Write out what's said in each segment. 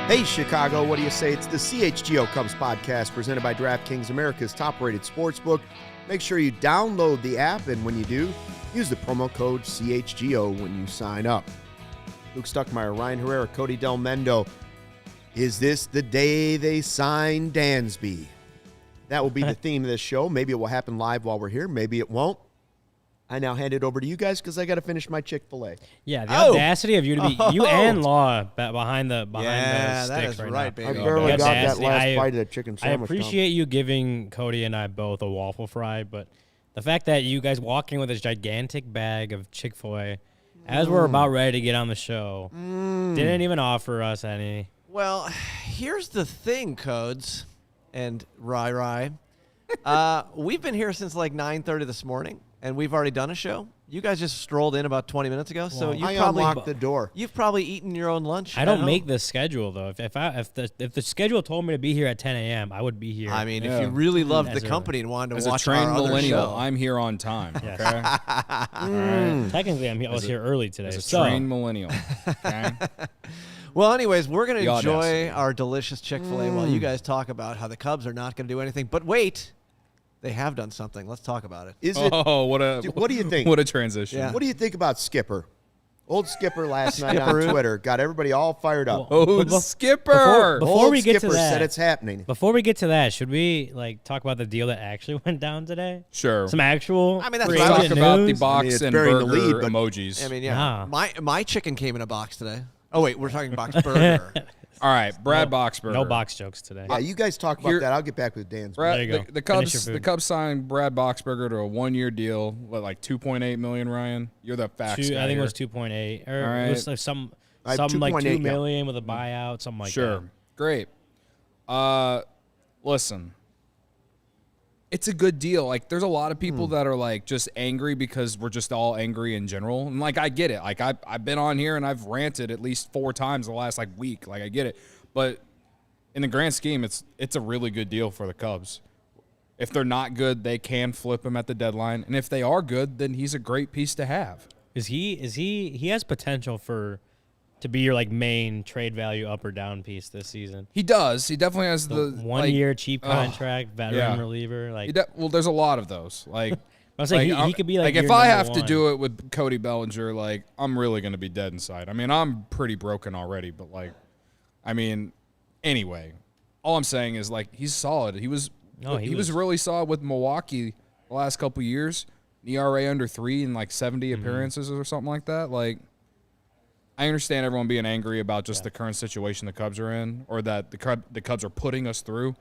Hey, Chicago, what do you say? It's the CHGO Cubs podcast presented by DraftKings, America's top-rated sportsbook. Make sure you download the app, and when you do, use the promo code CHGO when you sign up. Luke Stuckmeyer, Ryan Herrera, Cody Del Mendo. Is this the day they sign Dansby? That will be the theme of this show. Maybe it will happen live while we're here. Maybe it won't. I now hand it over to you guys because I got to finish my Chick-fil-A. Yeah, the audacity of you to be you and Law behind the sticks that is right, now. baby. I barely got that last bite of the chicken I sandwich. appreciate you giving Cody and I both a waffle fry, but the fact that you guys walking with this gigantic bag of Chick-fil-A as we're about ready to get on the show didn't even offer us any. Well, here's the thing, Codes and Rai. We've been here since like 9:30 this morning. And we've already done a show. You guys just strolled in about 20 minutes ago, so you probably unlocked the door. You've probably eaten your own lunch. I don't make the schedule though. If the schedule told me to be here at 10 a.m., I would be here. I mean, if you really loved the company and wanted to watch our other millennial, show, I'm here on time. Yes. Okay? Right. Technically, I was here early today. As a trained millennial. Okay? Well, anyways, we're going to enjoy our delicious Chick-fil-A while you guys talk about how the Cubs are not going to do anything. But wait. They have done something. Let's talk about it. What do you think? What a transition. Yeah. What do you think about Skipper? Old Skipper last night on Twitter got everybody all fired up. Skipper! Before we get Skipper to that, said it's happening. Before we get to that, should we talk about the deal that actually went down today? Sure. Some actual. I mean, that's free what I was- agent Talk about the news? box it's and burying burger the lead, but- emojis. I mean, yeah. Nah. My chicken came in a box today. Oh, wait, we're talking box burger. All right, Brad Boxberger. No box jokes today. Yeah, you guys talk about that. I'll get back with Dan's. Brad, There you go. The Finish your food. The Cubs signed Brad Boxberger to a 1-year deal, like $2.8 million. Ryan, you're the facts guy I think here. it was 2.8, or All right. it was like some like 2.8, 2 yeah. million with a buyout, something like Sure, that. great. Listen, it's a good deal. Like, there's a lot of people that are like just angry because we're just all angry in general, and like I get it. Like I've been on here and I've ranted at least 4 times the last week. Like I get it, but in the grand scheme, it's a really good deal for the Cubs. If they're not good, they can flip him at the deadline, and if they are good, then he's a great piece to have. He has potential to be your main trade value up or down piece this season. He does. He definitely has the 1 year cheap contract, veteran reliever. Well, there's a lot of those. Like, I was saying he could be if your I number have to one. do it with Cody Bellinger, I'm really going to be dead inside. I mean, I'm pretty broken already, but anyway, all I'm saying is he's solid. He was really solid with Milwaukee the last couple years. ERA under 3 and 70 appearances or something like that. I understand everyone being angry about just the current situation the Cubs are in, or that the Cubs are putting us through,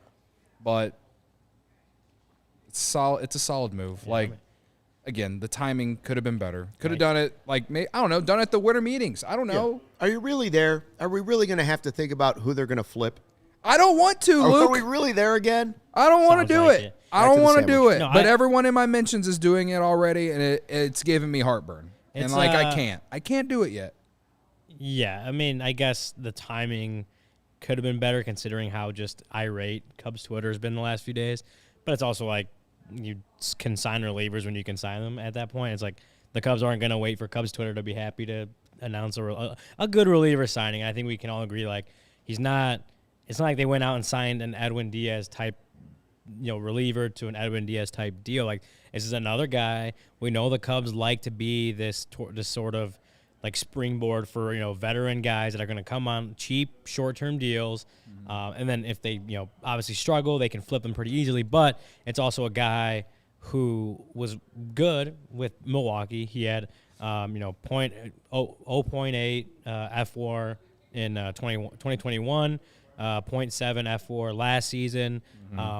but it's solid. It's a solid move. Yeah, Again, the timing could have been better. Could have done it done it at the winter meetings. I don't know. Are you really there? Are we really going to have to think about who they're going to flip? I don't want to, Luke. Are we really there again? I don't want to do like it. it. I don't want to do it. No, but everyone in my mentions is doing it already, and it's giving me heartburn. It's, And I can't do it yet. Yeah, I mean, I guess the timing could have been better considering how just irate Cubs Twitter has been the last few days. But it's also you can sign relievers when you can sign them at that point. It's the Cubs aren't going to wait for Cubs Twitter to be happy to announce a good reliever signing. I think we can all agree he's not. It's not like they went out and signed an Edwin Diaz type, reliever to an Edwin Diaz type deal. This is another guy. We know the Cubs like to be this sort of springboard for veteran guys that are going to come on cheap short-term deals, and then if they obviously struggle, they can flip them pretty easily. But it's also a guy who was good with Milwaukee. He had 0.8 F4 in 2021. 0.7 F4 last season.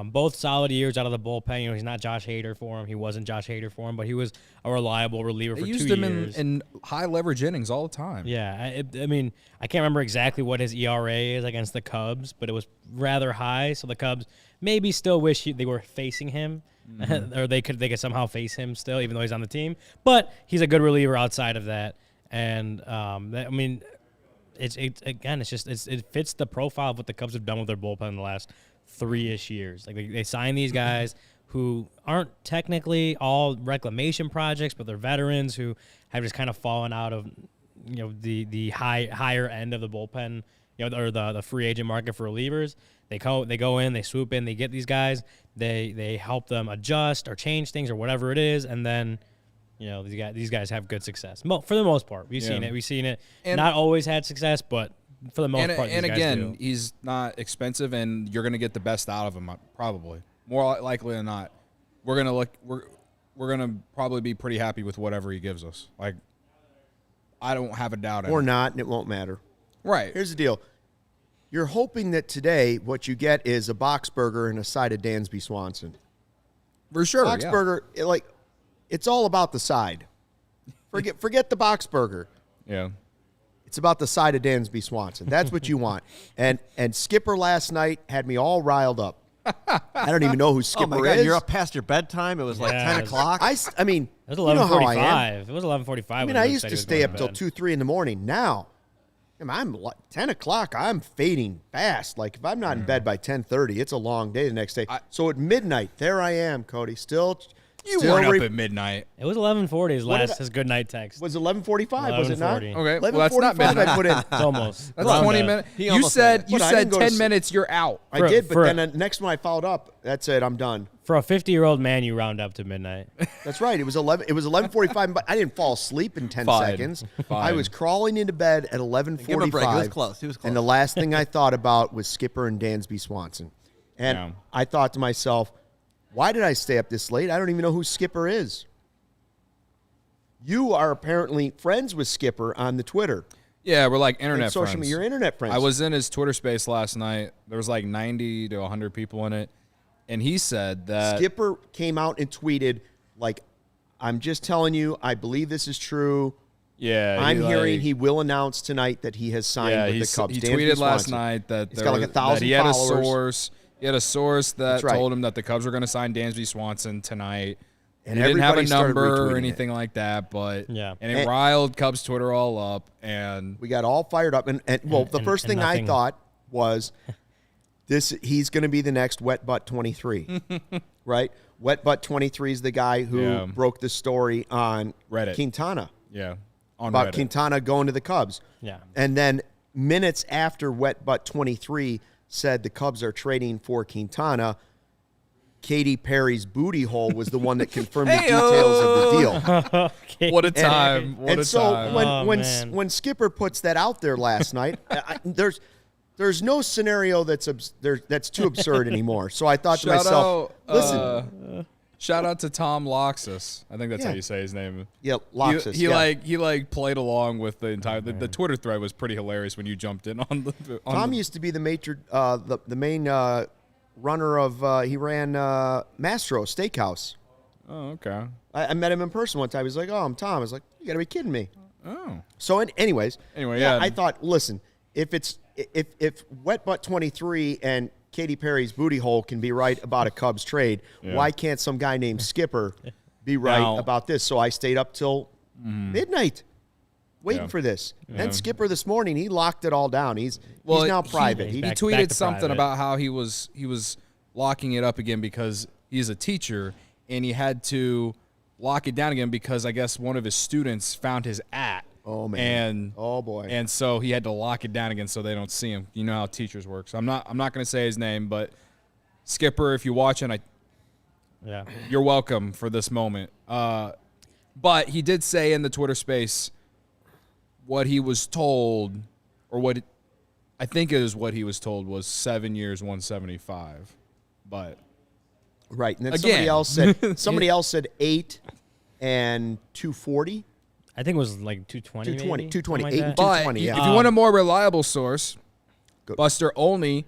Both solid years out of the bullpen. He's not Josh Hader for him. He wasn't Josh Hader for him, but he was a reliable reliever for 2 years. They used him in high leverage innings all the time. Yeah, I mean, I can't remember exactly what his ERA is against the Cubs, but it was rather high. So the Cubs maybe still wish they were facing him, or they could somehow face him still, even though he's on the team. But he's a good reliever outside of that, and I mean. It fits the profile of what the Cubs have done with their bullpen in the last 3-ish years. They sign these guys who aren't technically all reclamation projects, but they're veterans who have just kind of fallen out of the higher end of the bullpen, or the free agent market for relievers. They go in, they swoop in, they get these guys, they help them adjust or change things or whatever it is, and then these guys have good success. For the most part, we've seen it. And not always had success, but for the most part, and these again, guys do. he's not expensive, and you're going to get the best out of him probably. More likely than not, we're gonna probably be pretty happy with whatever he gives us. Like, I don't have a doubt. Or not, and it won't matter. Right. Here's the deal. You're hoping that today what you get is a box burger and a side of Dansby Swanson. For sure. Box burger, it's all about the side. Forget the box burger. Yeah. It's about the side of Dansby Swanson. That's what you want. And Skipper last night had me all riled up. I don't even know who Skipper oh my God, is. You're up past your bedtime. It was like 10 o'clock. I mean, it was 11:45. It was 11:45. I mean, I used to stay up till 2, 3 in the morning. Now, I'm 10 o'clock. I'm fading fast. Like, if I'm not in bed by 10:30, it's a long day the next day. So at midnight, there I am, Cody. You weren't up at midnight. It was 11:40. His good night text. Was it 11:45? Was it not? 11:40. Okay, well, that's not 11:45 midnight. I put in. It's almost. That's around 20 that. minutes. He You almost said But I didn't go to 10 sleep. minutes, you're out. I did, but then the next one I followed up. That's it. I'm done. For a 50-year-old man, you round up to midnight. That's right. It was 11:45, but I didn't fall asleep in 10 Fine. seconds. Fine. I was crawling into bed at Give him a break. He was 11:45. close. He was close. And the last thing I thought about was Skipper and Dansby Swanson. And Yeah. I thought to myself, why did I stay up this late? I don't even know who Skipper is. You are apparently friends with Skipper on the Twitter. Yeah, we're like internet social friends. media, you're internet friends. I was in his Twitter space last night. There was like 90 to 100 people in it. And he said that Skipper came out and tweeted, like, I'm just telling you, I believe this is true. yeah, I'm hearing he will announce tonight that he has signed with the Cubs. He Dansby tweeted last Swanson. night that He's got like 1,000 that he had followers. a source. He had a source that That's right. told him that the Cubs were going to sign Dansby Swanson tonight. And he didn't have a everybody started number or retweeting anything like that, but Yeah. and it And- riled Cubs Twitter all up. And We got all fired up. And the first thing I nothing. thought was he's going to be the next Wet Butt 23, right? Wet Butt 23 is the guy who Yeah. broke the story on Reddit. Quintana, yeah, on about Reddit. Quintana going to the Cubs. Yeah. And then minutes after Wet Butt 23 said the Cubs are trading for Quintana, Katy Perry's booty hole was the one that confirmed the details of the deal. Okay. What a time! What and a so time! when Skipper puts that out there last night, there's no scenario that's too absurd anymore. So I thought to myself, listen, shout out to Tom Loxus. I think that's how Yeah. you say his name. yeah, Loxus, He yeah. like played along with the entire the Twitter thread was pretty hilarious when you jumped in on the. Tom used to be the main runner of he ran Mastro Steakhouse. Oh, okay. I met him in person one time. He's like, "Oh, I'm Tom." I was like, "You got to be kidding me." Oh. So, anyways, Yeah. I thought, listen, if Wet Butt 23 and Katy Perry's booty hole can be right about a Cubs trade, why can't some guy named Skipper be right Now- about this? So I stayed up till midnight waiting Yeah. for this. Yeah. And Skipper this morning, he locked it all down. He's now private. He Back tweeted to something private. about how he was locking it up again because he's a teacher and he had to lock it down again because I guess one of his students found his Oh, man. and Oh, boy. and so he had to lock it down again so they don't see him. You know how teachers work. So I'm not going to say his name, but Skipper, if you're watching, Yeah. you're welcome for this moment. But he did say in the Twitter space what he was told, or what I think it is what he was told was 7 years, 175. But right. And then Again. somebody else said 8 and 240. I think it was like 220. 220, maybe? 220, Something 8 like and that. 220, if yeah. you want a more reliable source, Go- Buster Olney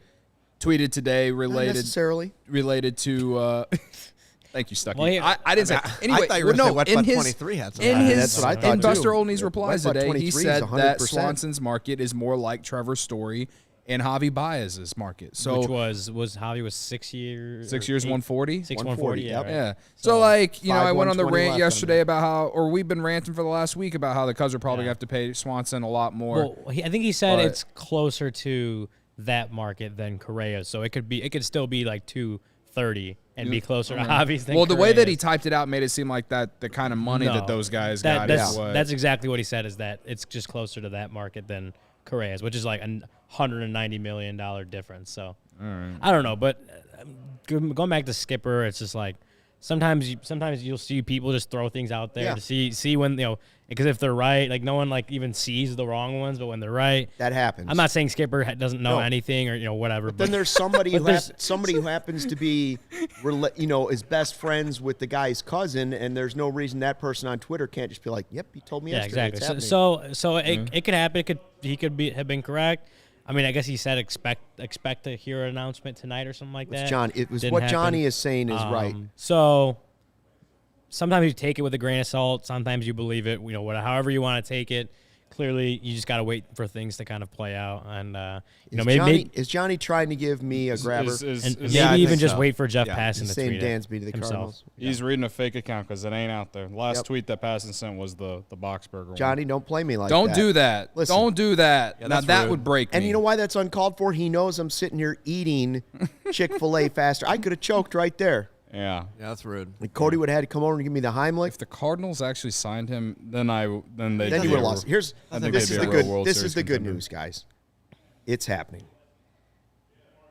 tweeted today Not related necessarily. to. Thank you, Stucky. Well, yeah, I didn't say. Anyway, I thought you were no, going to say Wet in Butt his 23 had some. in his That's what I thought, in Buster too. Olney's Yeah, replies Wet Butt today, 23 he is said that 100%. Swanson's market is more like Trevor's Story and Javi Baez's market. So Which was Javi was 6 years. 6 years, 140. 6 140, 140. Yeah. yep. Right. Yeah. So like, you know, 5, I went on the 120 rant left on yesterday about how, or we've been ranting for the last week about how the Cubs are probably Yeah. going to have to pay Swanson a lot more. Well, I think he said But- it's closer to that market than Correa's, so it could still be like 230, and be closer to Javi's than Well, the way that he Correa's. typed it out made it seem like the kind of money that those guys got. That's exactly what he said, is that it's just closer to that market than Correa's, which is like a $190 million difference. So I don't know, but going back to Skipper, it's just like sometimes you'll see people just throw things out there to see when, because if they're right, like no one like even sees the wrong ones, but when they're right, that happens. I'm not saying Skipper doesn't know anything or whatever. But then there's somebody who happens to be, is best friends with the guy's cousin, and there's no reason that person on Twitter can't just be like, "Yep, he told me yesterday." Exactly. It's So it could happen. He could have been correct. I mean, I guess he said expect to hear an announcement tonight or something like that. It was Didn't what happen. Johnny is saying is right. So sometimes you take it with a grain of salt. Sometimes you believe it. However you want to take it. Clearly, you just got to wait for things to kind of play out. And is Johnny trying to give me a grabber? Maybe even just wait for Jeff Passan to same tweet Dansby to the himself. Cardinals. He's reading a fake account because it ain't out there. The last tweet that Passan sent was the Boxburger Johnny, don't play me like Don't that. do that. Listen. Don't do that. Yeah, now that rude. would break me. And you know why that's uncalled for? He knows I'm sitting here eating Chick-fil-A faster. I could have choked right there. Yeah. Yeah, that's rude. Like Cody would have had to come over and give me the Heimlich. If the Cardinals actually signed him, then they Then you would have lost. This is the good news, guys. It's happening.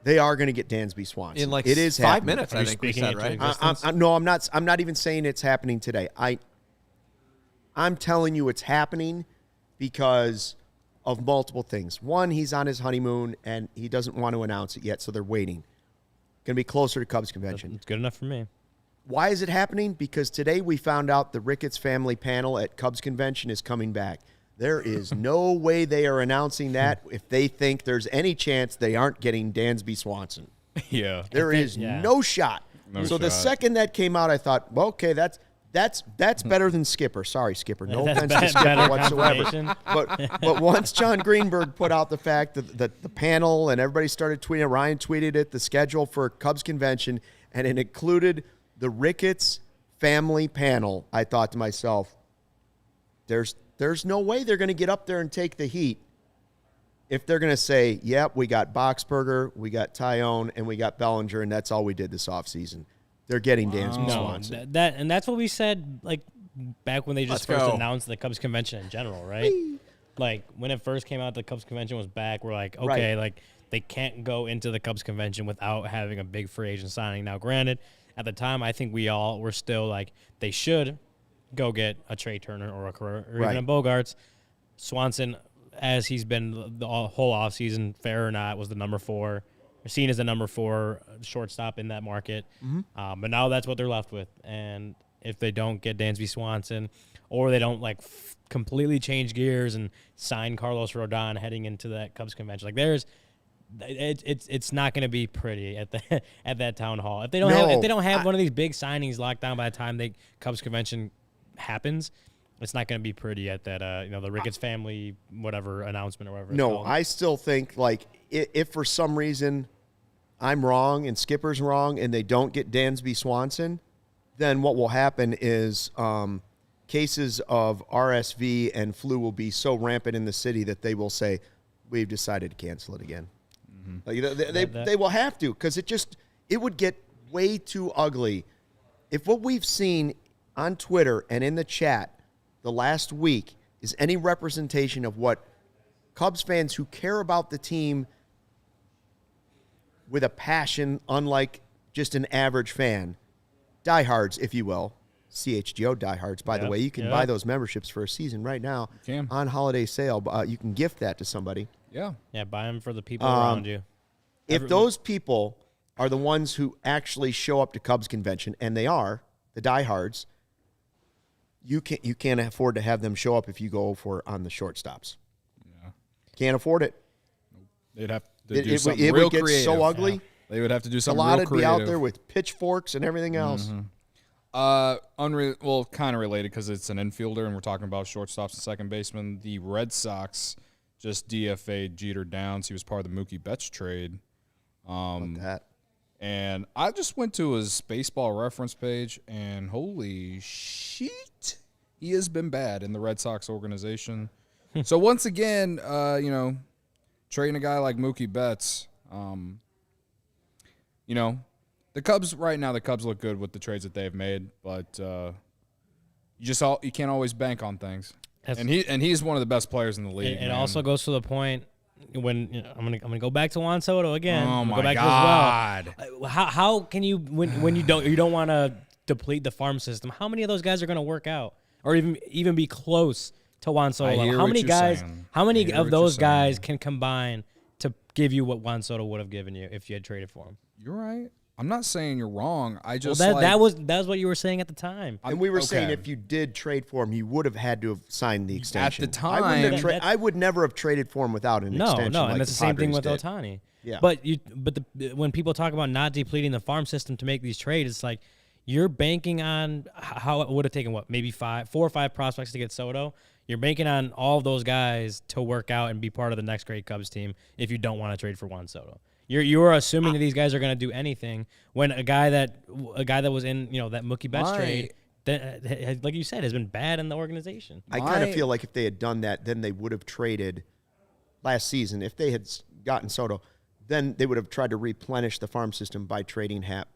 They are going to get Dansby Swanson. In like it is 5 happening. minutes, I think we said, right? I'm not even saying it's happening today. I'm telling you it's happening because of multiple things. One, he's on his honeymoon and he doesn't want to announce it yet, so they're waiting. Going to be closer to Cubs convention. It's good enough for me. Why is it happening? Because today we found out the Ricketts family panel at Cubs convention is coming back. There is no way they are announcing that if they think there's any chance they aren't getting Dansby Swanson. Yeah. There is no shot. The second that came out, I thought, well, okay, that's better than Skipper. Sorry, Skipper. No offense to Skipper whatsoever. But once John Greenberg put out the fact that the panel and everybody started tweeting it, Ryan tweeted it, the schedule for Cubs convention, and it included the Ricketts family panel, I thought to myself, there's no way they're going to get up there and take the heat if they're going to say, yep, we got Boxberger, we got Tyone, and we got Bellinger, and that's all we did this offseason. They're getting Dansby Swanson. That's what we said, like, back when they just first announced the Cubs convention in general, right? Like, when it first came out, the Cubs convention was back. We're like, okay, like, they can't go into the Cubs convention without having a big free agent signing. Now, granted, at the time, I think we all were still like, they should go get a Trey Turner or a Correa or even a Bogarts. Swanson, as he's been the whole offseason, fair or not, was the number 4. Seen as the number 4 shortstop in that market. But now that's what they're left with. And if they don't get Dansby Swanson, or they don't like completely change gears and sign Carlos Rodon heading into that Cubs convention, like it's not going to be pretty at that town hall. If they don't have one of these big signings locked down by the time the Cubs convention happens, it's not going to be pretty at that the Ricketts family whatever announcement or whatever. No, I still think like if for some reason I'm wrong and Skipper's wrong and they don't get Dansby Swanson, then what will happen is cases of RSV and flu will be so rampant in the city that they will say, we've decided to cancel it again. They will have to, because it would get way too ugly if what we've seen on Twitter and in the chat the last week is any representation of what Cubs fans who care about the team with a passion, unlike just an average fan, diehards, if you will, CHGO diehards, by the way, you can buy those memberships for a season right now on holiday sale. You can gift that to somebody. Yeah. Yeah, buy them for the people around you. If those people are the ones who actually show up to Cubs convention, and they are, the diehards, you can't afford to have them show up if you go on the shortstops. Yeah. Can't afford it. They'd have to do something real creative. It would get so ugly. Yeah. They would have to do something real creative. A lot would be out there with pitchforks and everything else. Kind of related because it's an infielder and we're talking about shortstops and second baseman. The Red Sox just DFA'd Jeter Downs. He was part of the Mookie Betts trade. And I just went to his baseball reference page, and holy shit, he has been bad in the Red Sox organization. So once again, trading a guy like Mookie Betts, the The Cubs right now, the Cubs look good with the trades that they've made, but you can't always bank on things. And he's one of the best players in the league. It also goes to the point when I'm gonna go back to Juan Soto again. Oh my go back God! To as well. How can you when you don't want to deplete the farm system? How many of those guys are gonna work out or even be close to Juan Soto level? How many guys? Saying. How many of those guys can combine to give you what Juan Soto would have given you if you had traded for him? You're right. I'm not saying you're wrong. I just that was what you were saying at the time. And we were saying if you did trade for him, you would have had to have signed the extension. At the time, I would never have traded for him without an extension. No, like and that's the same thing with Ohtani. Yeah. But when people talk about not depleting the farm system to make these trades, it's like you're banking on how it would have taken maybe 4 or 5 prospects to get Soto. You're banking on all of those guys to work out and be part of the next great Cubs team if you don't want to trade for Juan Soto. You're assuming that these guys are going to do anything when a guy that was in that Mookie Betts trade that, like you said, has been bad in the organization. I kind of feel like if they had done that, then they would have traded last season. If they had gotten Soto, then they would have tried to replenish the farm system by trading Happ,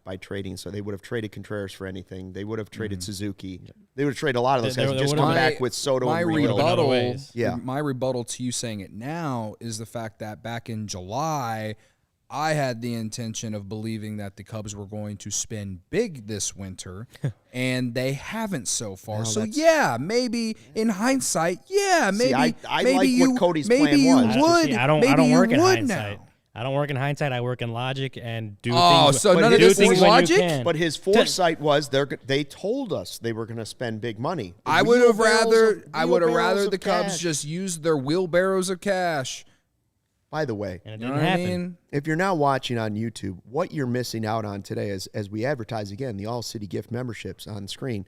So they would have traded Contreras for anything. They would have traded Suzuki. They would have traded a lot of those guys. Just come back with Soto. My and my rebuttal to you saying it now is the fact that back in July, I had the intention of believing that the Cubs were going to spend big this winter, and they haven't so far. No, so yeah, maybe in hindsight, maybe I maybe like what Cody's plan was. I don't work in hindsight. I don't work in hindsight. I work in logic and do things. Oh, so none of this is logic? But his foresight was they told us they were going to spend big money. I would have rather the Cubs just use their wheelbarrows of cash. By the way, and it didn't happen. I mean? If you're now watching on YouTube, what you're missing out on today is, as we advertise again, the All City Gift memberships on screen,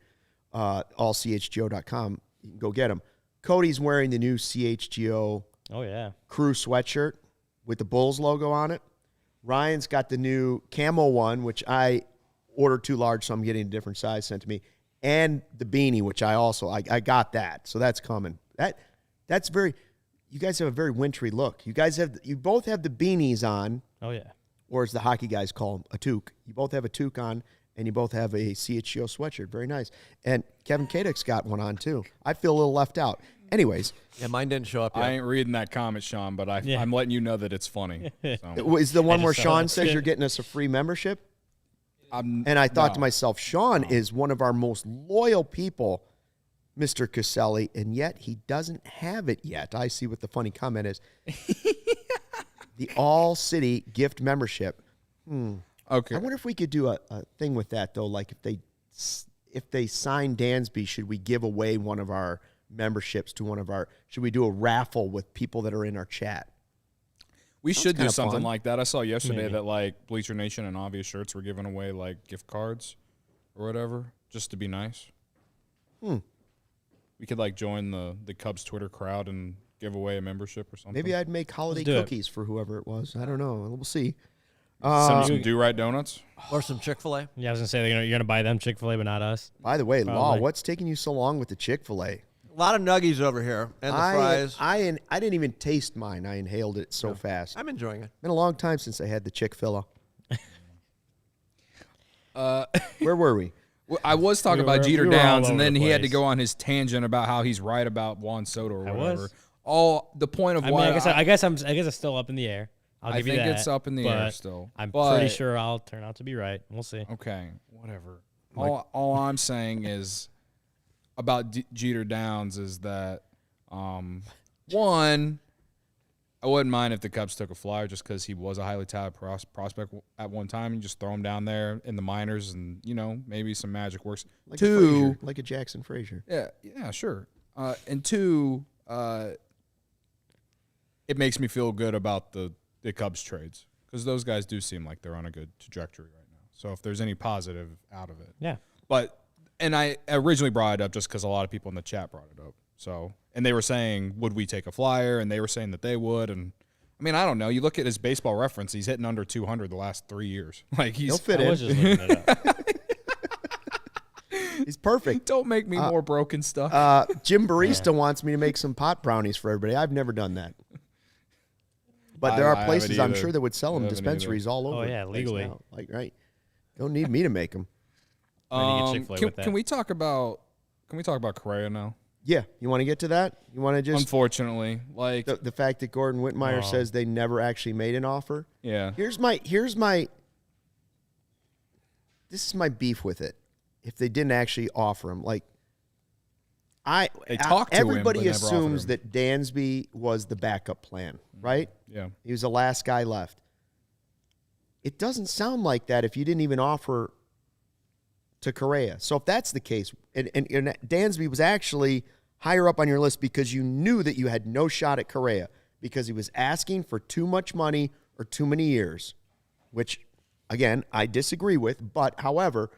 allchgo.com. You can go get them. Cody's wearing the new CHGO crew sweatshirt with the Bulls logo on it. Ryan's got the new camo one, which I ordered too large, so I'm getting a different size sent to me, and the beanie, which I got that, so that's coming. That's very. You guys have a very wintry look. You both have the beanies on. Oh yeah. Or as the hockey guys call them, a toque. You both have a toque on, and you both have a CHGO sweatshirt. Very nice. And Kevin Kadek's got one on too. I feel a little left out. Anyways. Yeah, mine didn't show up yet. I ain't reading that comment, Sean, but I'm letting you know that it's funny. So. Is the one where Sean says you're getting us a free membership? And I thought to myself, Sean is one of our most loyal people, Mr. Caselli, and yet he doesn't have it yet. I see what the funny comment is. The All City Gift membership. Okay. I wonder if we could do a thing with that, though. Like if they sign Dansby, should we give away one of our memberships to should we do a raffle with people that are in our chat? We should do something fun. like that. I saw yesterday that like Bleacher Nation and Obvious Shirts were giving away like gift cards or whatever, just to be nice. We could like join the Cubs Twitter crowd and give away a membership or something. Maybe I'd make holiday cookies for whoever it was. I don't know. We'll see. Some Do-Right donuts? Or some Chick-fil-A. Yeah, I was going to say you're going to buy them Chick-fil-A, but not us. By the way, Probably. Law, what's taking you so long with the Chick-fil-A? A lot of nuggies over here and the fries. I didn't even taste mine. I inhaled it so fast. I'm enjoying it. Been a long time since I had the Chick-fil-A. Where were we? Well, I was talking about Jeter Downs, and then he had to go on his tangent about how he's right about Juan Soto or whatever. The point of why I guess it's still up in the air. I think it's up in the air still. I'm pretty sure I'll turn out to be right. We'll see. Okay, whatever. All I'm saying is about Jeter Downs is that one, I wouldn't mind if the Cubs took a flyer just because he was a highly talented prospect at one time. You just throw him down there in the minors, and maybe some magic works. Like Two, like a Jackson Frazier. Yeah, sure. And two, it makes me feel good about the Cubs trades because those guys do seem like they're on a good trajectory right now. So if there's any positive out of it, and I originally brought it up just because a lot of people in the chat brought it up. So, and they were saying, would we take a flyer? And they were saying that they would. And I mean, I don't know. You look at his baseball reference; he's hitting under 200 the last 3 years. Like he'll fit in. Was just looking it up. He's perfect. Don't make me more broken stuff. Jim Barista wants me to make some pot brownies for everybody. I've never done that. But there are places I'm sure that would sell them, dispensaries all over. Oh yeah, legally. Like right. Don't need me to make them. Can we talk about Correa now? Yeah, you want to get to that? You want to just unfortunately like the fact that Gordon Whitmire says they never actually made an offer. Yeah. This is my beef with it. If they didn't actually offer him, like everybody assumes that Dansby was the backup plan, right? Yeah. He was the last guy left. It doesn't sound like that if you didn't even offer to Correa. So if that's the case, and Dansby was actually higher up on your list because you knew that you had no shot at Correa because he was asking for too much money or too many years, which, again, I disagree with. But, however,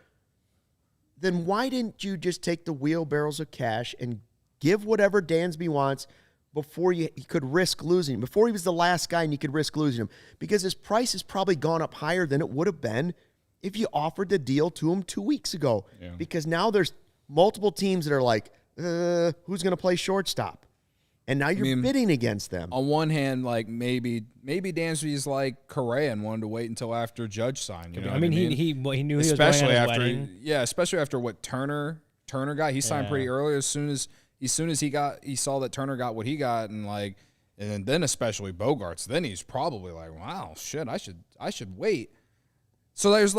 then why didn't you just take the wheelbarrows of cash and give whatever Dansby wants before he could risk losing him, before he was the last guy and you could risk losing him? Because his price has probably gone up higher than it would have been if you offered the deal to him 2 weeks ago. Yeah. Because now there's multiple teams that are like, who's going to play shortstop? And now you're bidding against them. On one hand, like maybe Dansby's like Correa and wanted to wait until after Judge signed. You know he knew he was going on his wedding. Yeah, especially after what Turner got. He signed pretty early. As soon as he saw that Turner got what he got, and then especially Bogarts. Then he's probably like, wow, shit, I should wait. So there's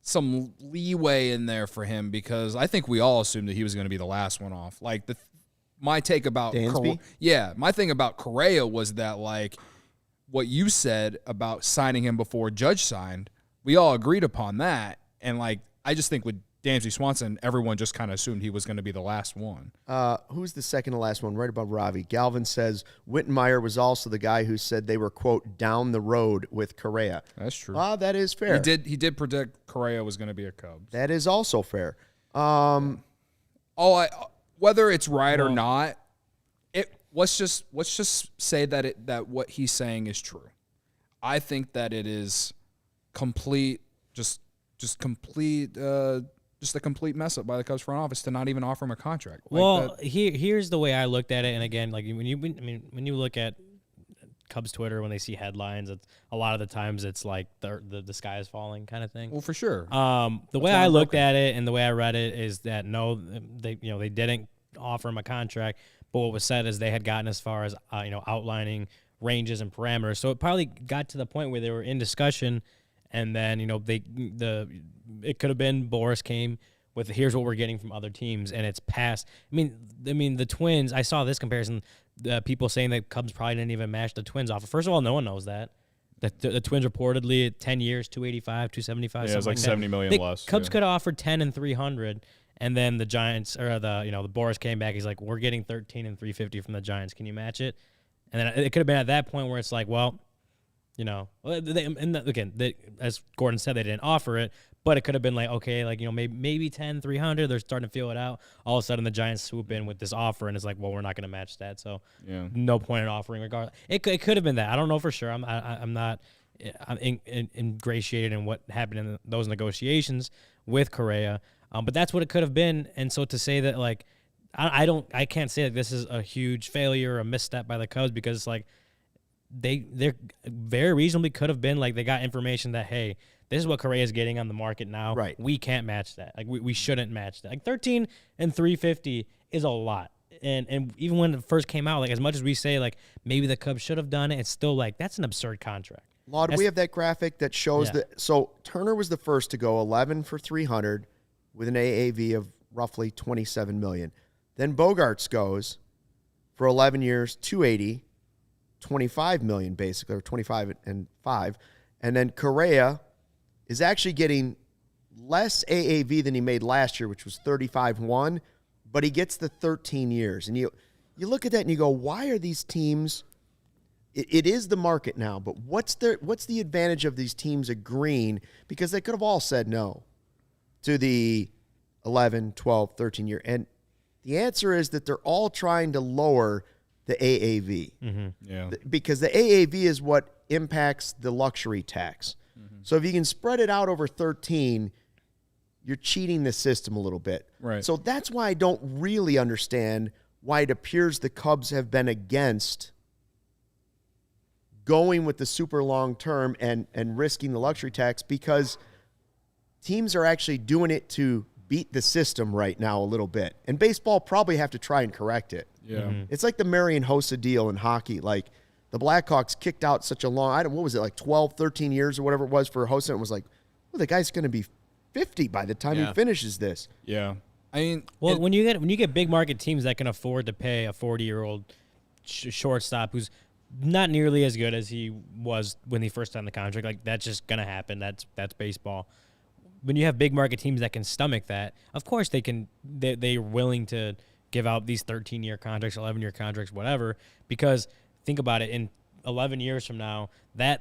some leeway in there for him because I think we all assumed that he was going to be the last one off. Like my take about Dansby? My thing about Correa was that like what you said about signing him before Judge signed, we all agreed upon that. And like I just think with Dansby Swanson, everyone just kind of assumed he was going to be the last one. Who's the second to last one? Right above Ravi. Galvin says Whitmire was also the guy who said they were, quote, down the road with Correa. That's true. That is fair. He did predict Correa was going to be a Cub. That is also fair. Whether it's right or not, let's just say that what he's saying is true. I think that it is complete a complete mess up by the Cubs front office to not even offer him a contract. Here's the way I looked at it, and again, like when you look at Cubs Twitter when they see headlines, a lot of the times it's like the sky is falling kind of thing. Well, for sure. The way I looked at it and the way I read it is that no, they didn't offer him a contract, but what was said is they had gotten as far as outlining ranges and parameters. So it probably got to the point where they were in discussion. And then, it could have been Boris came with here's what we're getting from other teams, and it's past. I mean, the Twins. I saw this comparison. People saying that Cubs probably didn't even match the Twins offer. First of all, no one knows that. The Twins reportedly at 10 years, 285, 275. Yeah, it was like $70 million less. Cubs could have offered 10 and 300, and then the Giants or the Boris came back. He's like, we're getting 13 and 350 from the Giants. Can you match it? And then it could have been at that point where it's like, well. As Gordon said, they didn't offer it, but it could have been like, okay, like, maybe 10, 300. They're starting to feel it out. All of a sudden, the Giants swoop in with this offer, and it's like, well, we're not going to match that. So, no point in offering regardless. It could have been that. I don't know for sure. I'm not ingratiated in what happened in those negotiations with Correa, but that's what it could have been. And so to say that, like, I can't say that this is a huge failure or a misstep by the Cubs because it's like, they very reasonably could have been like they got information that, hey, this is what Correa is getting on the market now. Right. We can't match that. Like we shouldn't match that. Like 13 and 350 is a lot. And even when it first came out, like as much as we say like maybe the Cubs should have done it, it's still like that's an absurd contract. Laud, we have that graphic that shows that. So Turner was the first to go 11 for 300 with an AAV of roughly 27 million. Then Bogarts goes for 11 years, 280. 25 million basically, or 25 and 5. And then Correa is actually getting less AAV than he made last year, which was 35-1, but he gets the 13 years. And you look at that and you go, why are these teams it is the market now, but what's the advantage of these teams agreeing, because they could have all said no to the 11, 12, 13 year. And the answer is that they're all trying to lower the AAV. Mm-hmm. Yeah. Because the AAV is what impacts the luxury tax. Mm-hmm. So if you can spread it out over 13, you're cheating the system a little bit. Right. So that's why I don't really understand why it appears the Cubs have been against going with the super long term and risking the luxury tax because teams are actually doing it to beat the system right now a little bit. And baseball probably have to try and correct it. Yeah. Mm-hmm. It's like the Marion Hossa deal in hockey. Like the Blackhawks kicked out such a long, what was it, like 12, 13 years or whatever it was for Hossa. And it was like, well, the guy's going to be 50 by the time he finishes this. Yeah. I mean, well, when you get big market teams that can afford to pay a 40-year-old shortstop who's not nearly as good as he was when he first signed the contract, like that's just gonna happen. That's baseball. When you have big market teams that can stomach that, of course they can. They're willing to give out these 13-year contracts, 11-year contracts, whatever. Because think about it, in 11 years from now, I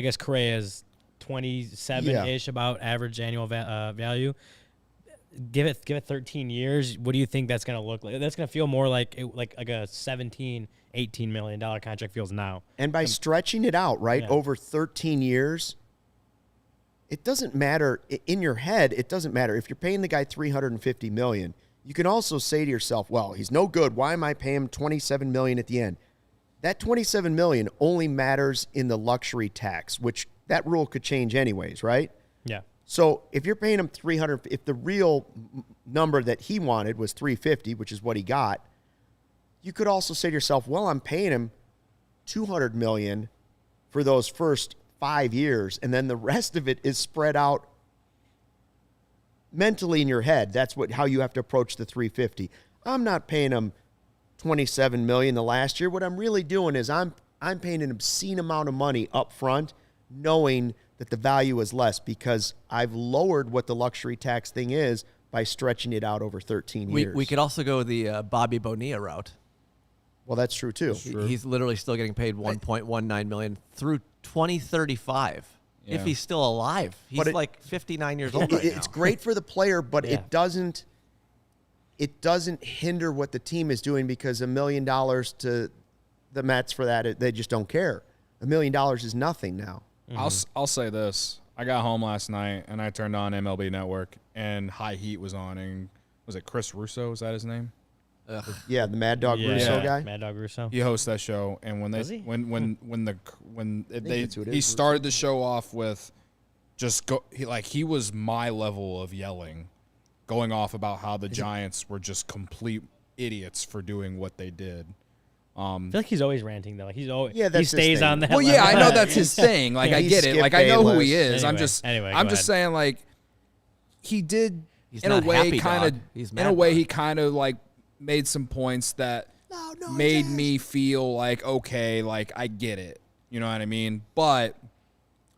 guess Correa is 27-ish about average annual value. Give it 13 years. What do you think that's going to look like? That's going to feel more like a 17, $18 million contract feels now. And by stretching it out, right, over 13 years, it doesn't matter. In your head, it doesn't matter. If you're paying the guy $350 million, you can also say to yourself, well, he's no good. Why am I paying him $27 million at the end? That $27 million only matters in the luxury tax, which that rule could change anyways, right? Yeah. So if you're paying him $300, if the real number that he wanted was $350, which is what he got, you could also say to yourself, well, I'm paying him $200 million for those first 5 years, and then the rest of it is spread out mentally in your head. That's how you have to approach the $350. I'm not paying him $27 million the last year. What I'm really doing is I'm paying an obscene amount of money up front, knowing that the value is less because I've lowered what the luxury tax thing is by stretching it out over 13 years. We could also go the Bobby Bonilla route. Well, that's true too. He's literally still getting paid $1.19 million through 2035. Yeah. If he's still alive, he's like 59 years old right now. It's great for the player, but it doesn't hinder what the team is doing because $1 million to the Mets for that, they just don't care. $1 million is nothing now. Mm-hmm. I'll say this. I got home last night and I turned on MLB Network and High Heat was on, and was it Chris Russo? Is that his name? Yeah, the Mad Dog Russo guy. Mad Dog Russo. He hosts that show, and when he started the show off with he was my level of yelling, going off about how the Giants were just complete idiots for doing what they did. I feel like he's always ranting though. Like he that's stays on that. Well, level. yeah, I know that's his thing. Like I get it. Like I know who he is. Anyway, I'm just saying like he did He's in a not way Happy kind of Dog. He's in Mad a way Dog. he kind of like made some points that made me feel like okay, like I get it. You know what I mean? But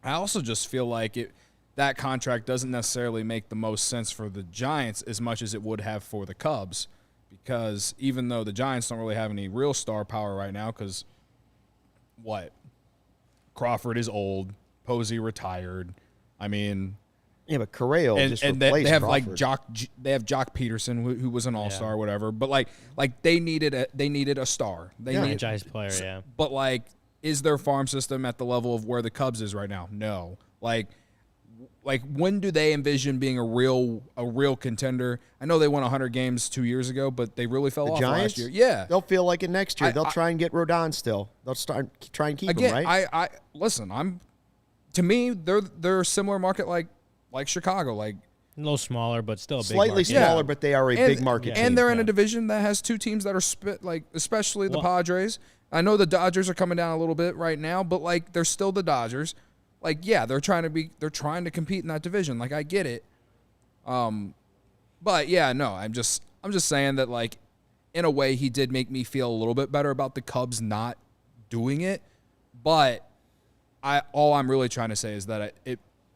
I also just feel like that contract doesn't necessarily make the most sense for the Giants as much as it would have for the Cubs. Because even though the Giants don't really have any real star power right now, because Crawford is old, Posey retired. I mean, yeah, but Correa just replaced they have Crawford. they have Jock Peterson who was an all-star, whatever. But like they needed a star. They needed franchise player, yeah. But like, is their farm system at the level of where the Cubs is right now? No. Like when do they envision being a real contender? I know they won 100 games 2 years ago, but they really fell off Giants? last year. Yeah, They'll feel like it next year. They'll try and get Rodon still. They'll try and keep him, right? I listen. To me, they're a similar market like Chicago, like A little smaller, but still a big slightly market. smaller, but they are a big market team. And they're in a division that has two teams that are split, like especially the Padres. I know the Dodgers are coming down a little bit right now, but like they're still the Dodgers. Like, yeah, they're trying to compete in that division. Like, I get it. But yeah, no, I'm just saying that, like, in a way, he did make me feel a little bit better about the Cubs not doing it. But all I'm really trying to say is that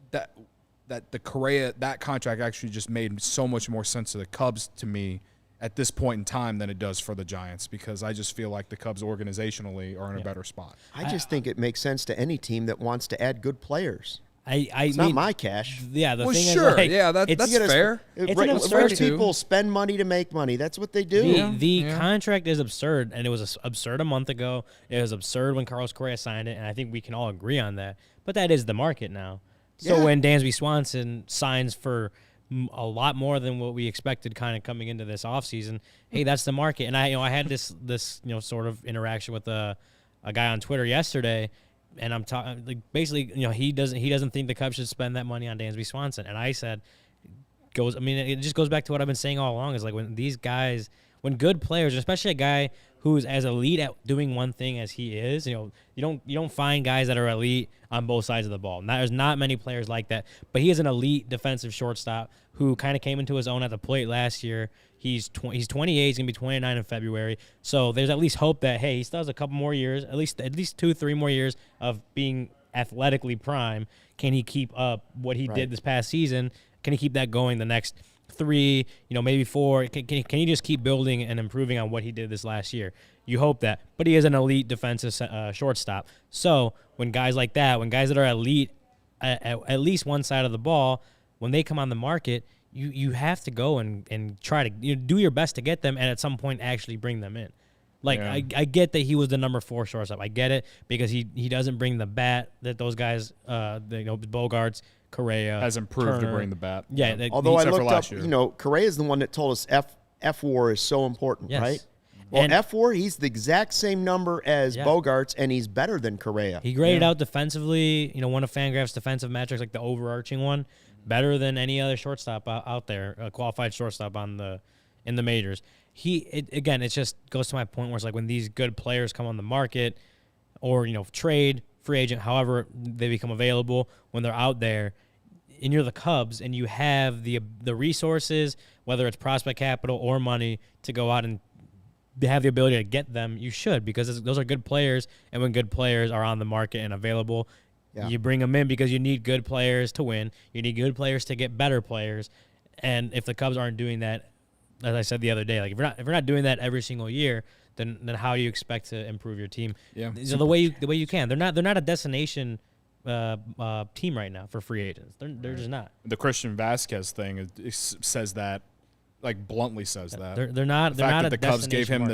that the Correa, that contract actually just made so much more sense to the Cubs to me at this point in time than it does for the Giants, because I just feel like the Cubs organizationally are in a better spot. I just think it makes sense to any team that wants to add good players. It's not my cash. Yeah, the Well, thing sure. is, like, Yeah, that's fair. Rich people spend money to make money. That's what they do. The contract is absurd, and it was absurd a month ago. It was absurd when Carlos Correa signed it, and I think we can all agree on that. But that is the market now. So when Dansby Swanson signs for a lot more than what we expected kind of coming into this offseason, hey, that's the market. And I had this sort of interaction with a guy on Twitter yesterday, and I'm talking like basically, he doesn't think the Cubs should spend that money on Dansby Swanson, and I said, it just goes back to what I've been saying all along is like when these guys, when good players, especially a guy who's as elite at doing one thing as he is, you don't find guys that are elite on both sides of the ball. There's not many players like that, but he is an elite defensive shortstop who kind of came into his own at the plate last year. He's 28. He's gonna be 29 in February. So there's at least hope that he still has a couple more years, at least 2-3 more years of being athletically prime. Can he keep up what he did this past season? Can he keep that going the next 3, maybe 4? Can he just keep building and improving on what he did this last year? You hope that. But he is an elite defensive shortstop. So when guys like that, when guys that are elite at least one side of the ball, when they come on the market, you have to go and try to do your best to get them and at some point actually bring them in. I get that he was the number 4 shortstop. I get it because he doesn't bring the bat that those guys, Bogarts, Correa has improved Turner. to bring the bat. Yeah. Although I except for looked last up, year. Correa is the one that told us F-WAR is so important, Yes. right? Well, And F-WAR, he's the exact same number as Bogarts, and he's better than Correa. he graded out defensively, one of FanGraphs' defensive metrics, like the overarching one, better than any other shortstop out there, a qualified shortstop in the majors. It just goes to my point where it's like when these good players come on the market or, trade, free agent, however they become available, when they're out there and you're the Cubs and you have the resources, whether it's prospect capital or money, to go out and have the ability to get them, you should, because those are good players. And when good players are on the market and available, you bring them in because you need good players to win. You need good players to get better players. And if the Cubs aren't doing that, as I said the other day, like if you're not doing that every single year, then how do you expect to improve your team? Yeah. So the way you can. They're not a destination team right now for free agents. They're just not. The Christian Vasquez thing says that, like bluntly says that. They're not. The They're fact not that a the Cubs gave him market.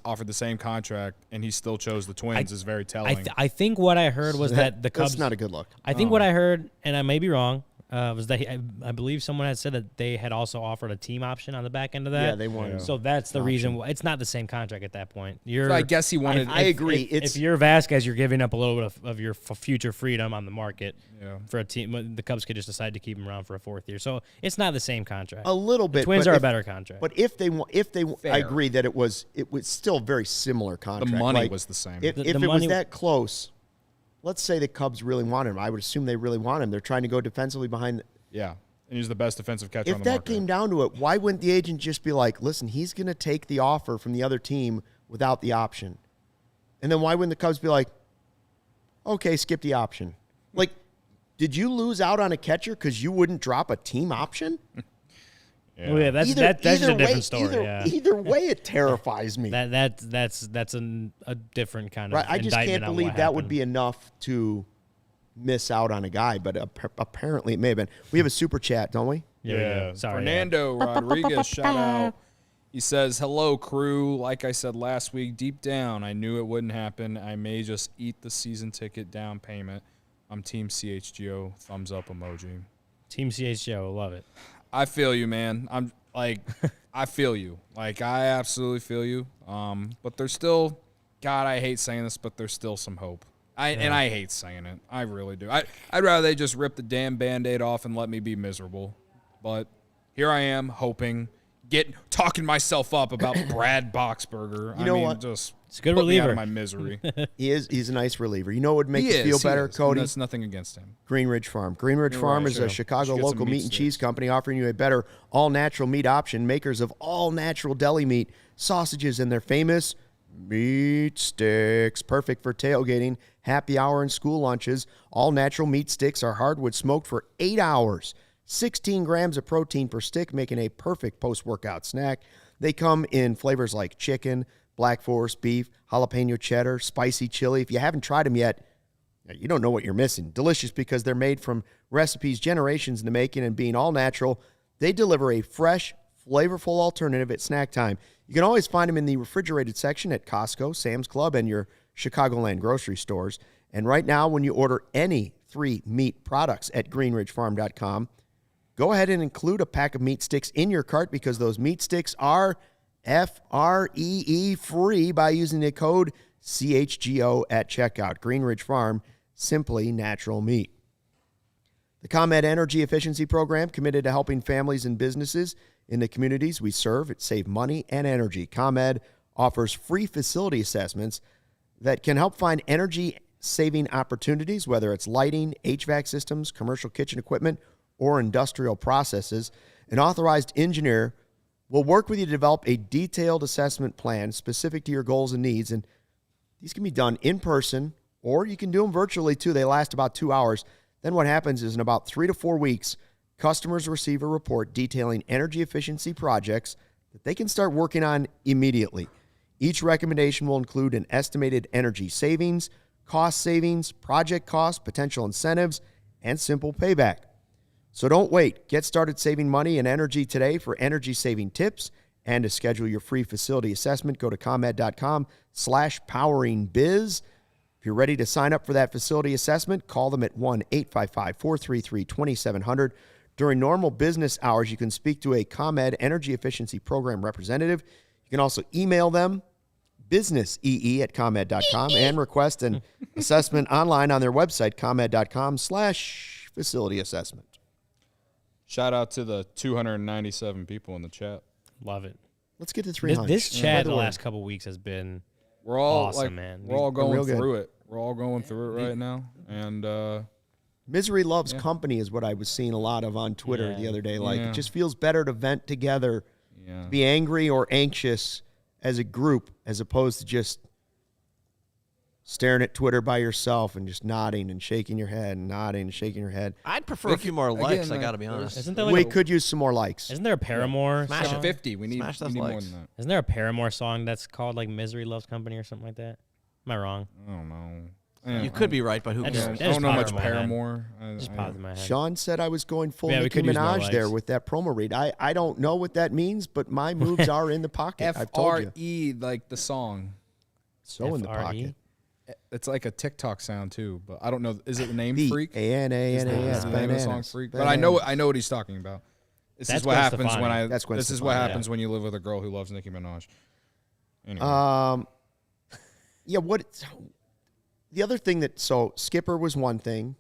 offered the same contract, and he still chose the Twins is very telling. I think what I heard was that the Cubs. That's not a good look. I think what I heard, and I may be wrong, was that I believe someone had said that they had also offered a team option on the back end of that. Yeah, they wanted. So that's the reason why it's not the same contract at that point. I guess he wanted. I agree. If you're Vasquez, you're giving up a little bit of your future freedom on the market Yeah. for a team. The Cubs could just decide to keep him around for a 4th year. So it's not the same contract. A little bit. The Twins but are a if- better contract. But if they, I Fair. agree that it was still a very similar contract. The money Like, was the same. If The it was money- that close, let's say the Cubs really want him. I would assume they really want him. They're trying to go defensively behind. Yeah, and he's the best defensive catcher on If the that market. came down to it, why wouldn't the agent just be like, listen, he's going to take the offer from the other team without the option? And then why wouldn't the Cubs be like, okay, skip the option? Like, did you lose out on a catcher because you wouldn't drop a team option? Well, yeah, that's just a different story. Either way, it terrifies me. That's a different kind of Right, I just indictment can't on believe what that would happened. be enough to miss out on a guy, but apparently it may have been. We have a super chat, don't we? Yeah, we do. Sorry, Fernando Rodriguez, shout out. He says, "Hello, crew. Like I said last week, deep down, I knew it wouldn't happen. I may just eat the season ticket down payment. I'm Team CHGO. Thumbs up emoji. Team CHGO, love it. I feel you, man. I'm like, I feel you. Like, I absolutely feel you. But there's still, God, I hate saying this, but there's still some hope. And I hate saying it. I really do. I'd rather they just rip the damn Band-Aid off and let me be miserable. But here I am, hoping, talking myself up about Brad Boxberger. You know what? what? Just It's a good put me out reliever. of my misery. He's a nice reliever. You know what would make He you feel is, he better, is. Cody? That's nothing against him. Green Ridge Farm. Green Ridge You're Farm right, is sure. a Chicago Should get some local meat meat and sticks. cheese company offering you a better all-natural meat option. Makers of all-natural deli meat, sausages, and their famous meat sticks. Perfect for tailgating, happy hour, and school lunches. All-natural meat sticks are hardwood smoked for 8 hours. 16 grams of protein per stick, making a perfect post-workout snack. They come in flavors like chicken, Black Forest beef, jalapeno cheddar, spicy chili. If you haven't tried them yet, you don't know what you're missing. Delicious because they're made from recipes generations in the making, and being all natural, they deliver a fresh, flavorful alternative at snack time. You can always find them in the refrigerated section at Costco, Sam's Club, and your Chicagoland grocery stores. And right now, when you order any 3 meat products at greenridgefarm.com, go ahead and include a pack of meat sticks in your cart, because those meat sticks are FREE free by using the code CHGO at checkout. Green Ridge Farm, simply natural meat. The ComEd Energy Efficiency Program, committed to helping families and businesses in the communities we serve save money and energy. ComEd offers free facility assessments that can help find energy-saving opportunities, whether it's lighting, HVAC systems, commercial kitchen equipment, or industrial processes. An authorized engineer will work with you to develop a detailed assessment plan specific to your goals and needs, and these can be done in person, or you can do them virtually too. They last about 2 hours. Then what happens is in about 3 to 4 weeks, customers receive a report detailing energy efficiency projects that they can start working on immediately. Each recommendation will include an estimated energy savings, project costs, potential incentives, and simple payback. So don't wait. Get started saving money and energy today. For energy-saving tips and to schedule your free facility assessment, go to ComEd.com/poweringbiz. If you're ready to sign up for that facility assessment, call them at 1-855-433-2700. During normal business hours, you can speak to a ComEd Energy Efficiency Program representative. You can also email them, businessee@comed.com, and request an assessment online on their website, comed.com/facility assessment. Shout out to the 297 people in the chat. Love it. Let's get to 300. This chat the last couple weeks has been We're all awesome, man. We're all going real good. through it. We're all going through it right now, and Misery loves company is what I was seeing a lot of on Twitter the other day. Like, Yeah. it just feels better to vent together, yeah. be angry or anxious as a group, as opposed to just staring at Twitter by yourself and just nodding and shaking your head and nodding and shaking your head. I'd prefer a few more likes, I got to be there's- honest. Isn't there like We could use some more likes. isn't there a Paramore Smash song? 50. We need Smash those more likes. than that. Isn't there a Paramore song that's called like Misery Loves Company or something like that? Am I wrong? I don't know. You could be right, but who That cares? just- I don't know popped much in my head. Paramore. Just popped in my head. Sean said I was going full Yeah, we Nicki could use more Minaj there likes. with that promo read. I don't know what that means, but my moves are in the pocket. I've told you. FRE, like the song. So in the FRE? pocket. It's like a TikTok sound too, but I don't know. Is it the name Freak? B-A-N-A-N-A-S. Is the name of the song bananas. Freak? But I know what he's talking about. This That's is what Gwen happens when Stefani. I. That's Gwen This is what Stefani, happens when you live with a girl who loves Nicki Minaj. Anyway. Yeah, the other thing so Skipper was one thing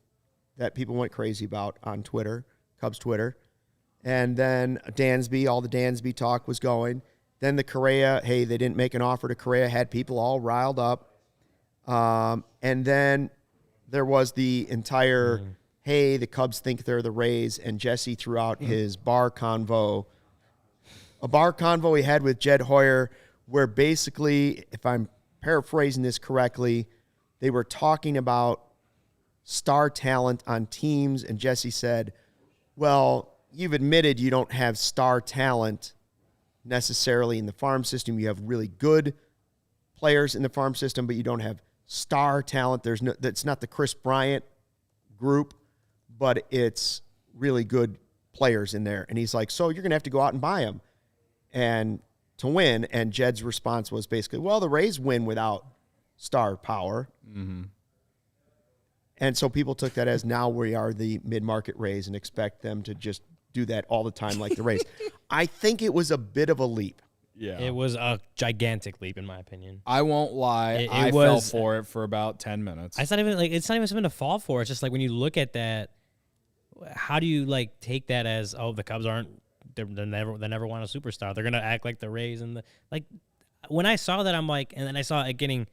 that people went crazy about on Twitter, Cubs Twitter. And then Dansby, all the Dansby talk was going. Then the Correa, hey, they didn't make an offer to Correa, had people all riled up. And then there was the entire, hey, the Cubs think they're the Rays, and Jesse threw out his bar convo. A bar convo he had with Jed Hoyer, where basically, if I'm paraphrasing this correctly, they were talking about star talent on teams, and Jesse said, well, you've admitted you don't have star talent necessarily in the farm system. You have really good players in the farm system, but you don't have star talent. That's not the Chris Bryant group, but it's really good players in there. And he's like, so you're going to have to go out and buy them and to win. And Jed's response was basically, well, the Rays win without star power. Mm-hmm. And so people took that as now we are the mid-market Rays and expect them to just do that all the time like the Rays. I think it was a bit of a leap. Yeah. It was a gigantic leap, in my opinion. I won't lie. I fell for it for about 10 minutes. It's not even something to fall for. It's just like when you look at that, how do you like take that as, oh, the Cubs they never want a superstar. They're gonna act like the Rays and when I saw that, I'm like, and then I saw it getting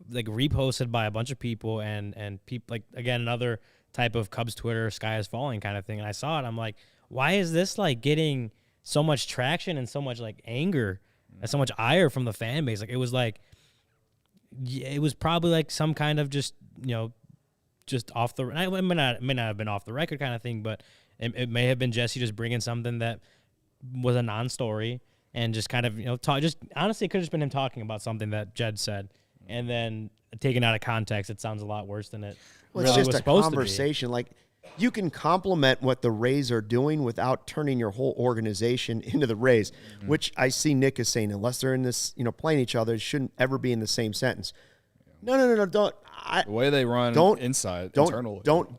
like reposted by a bunch of people and people like, again, another type of Cubs Twitter sky is falling kind of thing. And I saw it, I'm like, why is this like getting so much traction and so much like anger and so much ire from the fan base? Like it was probably like some kind of just, just off the, it may not have been off the record kind of thing, but it may have been Jesse just bringing something that was a non-story and just kind of, just honestly, it could have just been him talking about something that Jed said. And then taken out of context, it sounds a lot worse than it Well, really it's was just a supposed conversation. Like, you can compliment what the Rays are doing without turning your whole organization into the Rays, which I see Nick is saying, unless they're in this, playing each other, it shouldn't ever be in the same sentence. No, don't. The way they run internally. Don't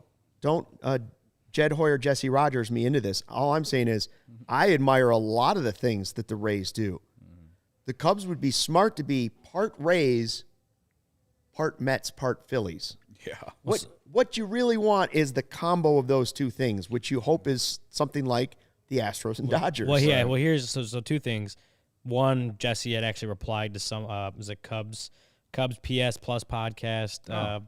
Jed Hoyer, Jesse Rogers me into this. All I'm saying is I admire a lot of the things that the Rays do. The Cubs would be smart to be part Rays part Mets, part Phillies. Yeah. What you really want is the combo of those two things, which you hope is something like the Astros and Dodgers. Well, yeah. Well, here's so two things. One, Jesse had actually replied to some was it Cubs PS Plus podcast